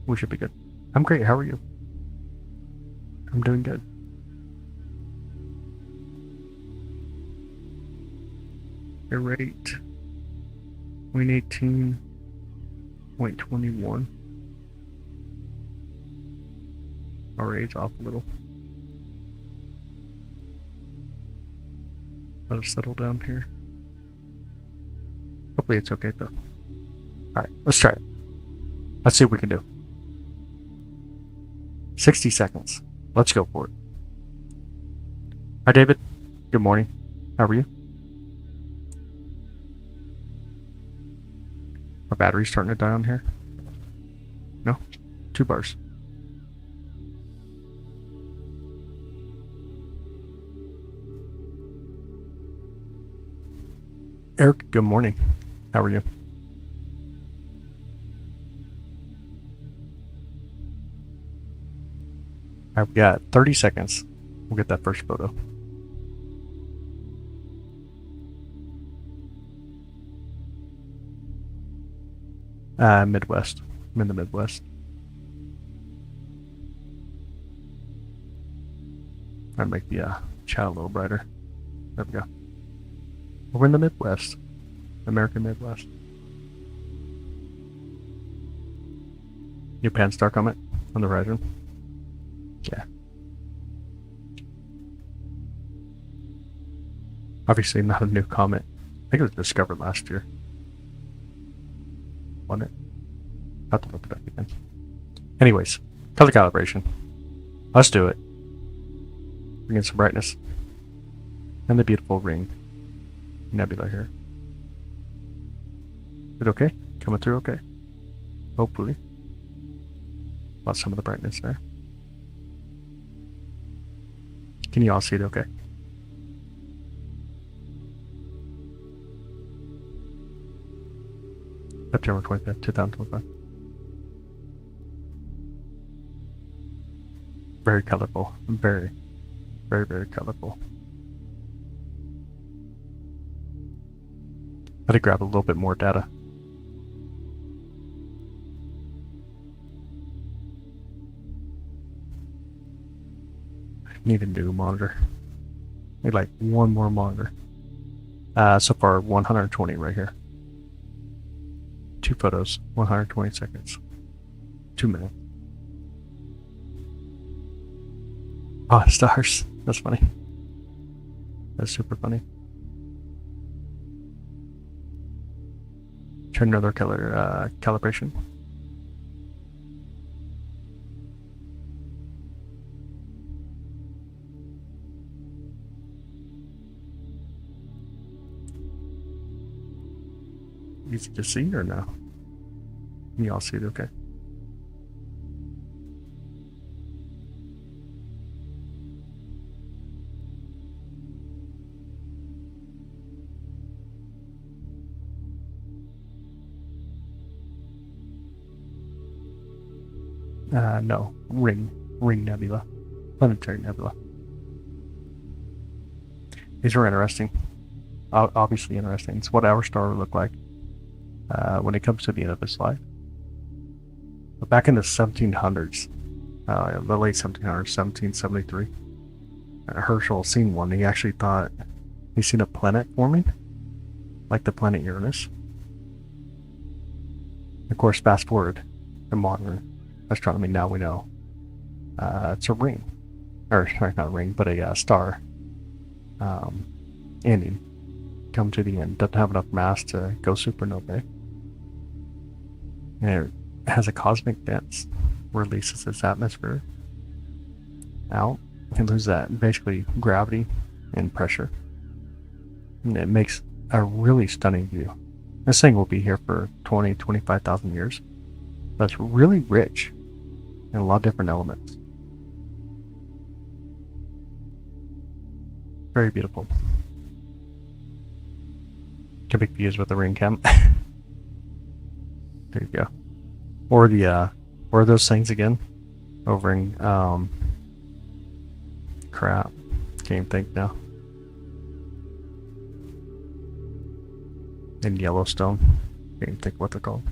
A: We should be good. I'm great. How are you? I'm doing good. Air rate 0.18.21. Our rate's off a little. Let it settle down here. Hopefully it's okay though. Alright, let's try it. Let's see what we can do. 60 seconds. Let's go for it. Hi David. Good morning. How are you? Our battery's starting to die on here. No? 2 bars. Eric, good morning. How are you? Alright, we got 30 seconds. We'll get that first photo. Midwest. I'm in the Midwest. Try to make the chat a little brighter. There we go. We're in the Midwest. American Midwest. New Pan Star comment on the horizon. Yeah. Obviously not a new comment. I think it was discovered last year. Wasn't it? I'll have to look it up again. Anyways, color calibration. Let's do it. Bring in some brightness. And the beautiful ring. Nebula here. Is it okay? Coming through okay? Hopefully. Lost some of the brightness there. Can you all see it okay? September 25th, 2025. Very colorful. Very, very, very colorful. Had to grab a little bit more data. Need a new monitor. Need like one more monitor. So far 120 right here. 2 photos, 120 seconds. 2 minutes. Oh, stars. That's funny. That's super funny. Turn another color calibration. Easy to see or no? Can you all see it okay? No. Ring Nebula. Planetary Nebula. These are interesting. Obviously interesting. It's what our star would look like when it comes to the end of its life. But back in the 1700s, the late 1700s, 1773, Herschel seen one. He actually thought he seen a planet forming, like the planet Uranus. Of course, fast forward to modern astronomy, now we know it's a ring, or sorry, not a ring, but a star ending, come to the end. Doesn't have enough mass to go supernova, and it has a cosmic dance, releases its atmosphere out, and loses that basically gravity and pressure, and it makes a really stunning view. This thing will be here for 25,000 years, but it's really rich in a lot of different elements. Very beautiful. Typical views with the ring cam. There you go. Or the or those things again over in crap. Can't even think now. In Yellowstone. Can't even think what they're called.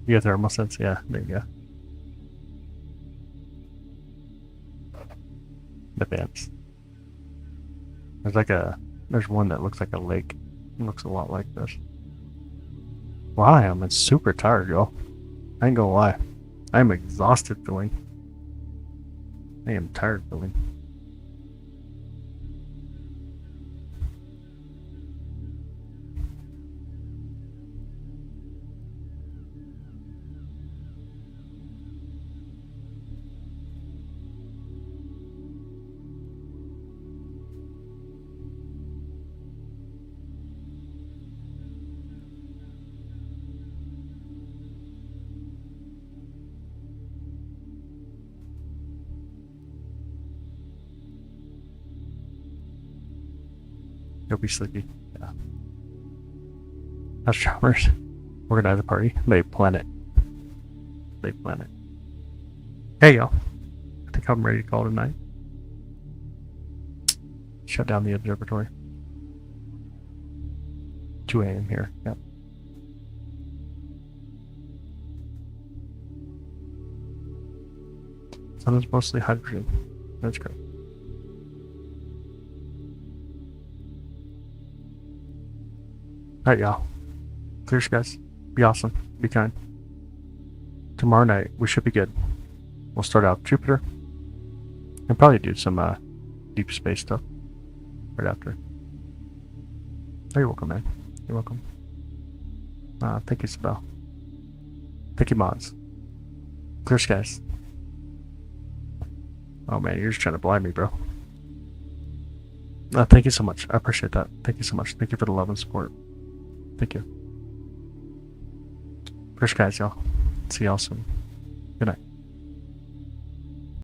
A: You get thermal sense? Yeah, there you go. The bands. There's one that looks like a lake. It looks a lot like this. Wow, I am super tired, y'all. I ain't gonna lie. I am exhausted feeling. I am tired feeling. You'll be sleepy. Yeah. Astronomers organize a party. They plan it. They plan it. Hey y'all. I think I'm ready to call it a night. Shut down the observatory. 2 a.m. here. Yep. Sun is mostly hydrogen. That's great. Alright, y'all. Clear skies. Be awesome. Be kind. Tomorrow night, we should be good. We'll start out Jupiter. And probably do some deep space stuff right after. Oh, you're welcome, man. You're welcome. Thank you, Sabel. Thank you, mods. Clear skies. Oh man, you're just trying to blind me, bro. Thank you so much. I appreciate that. Thank you so much. Thank you for the love and support. Thank you. Clear skies, y'all. See y'all soon. Good night.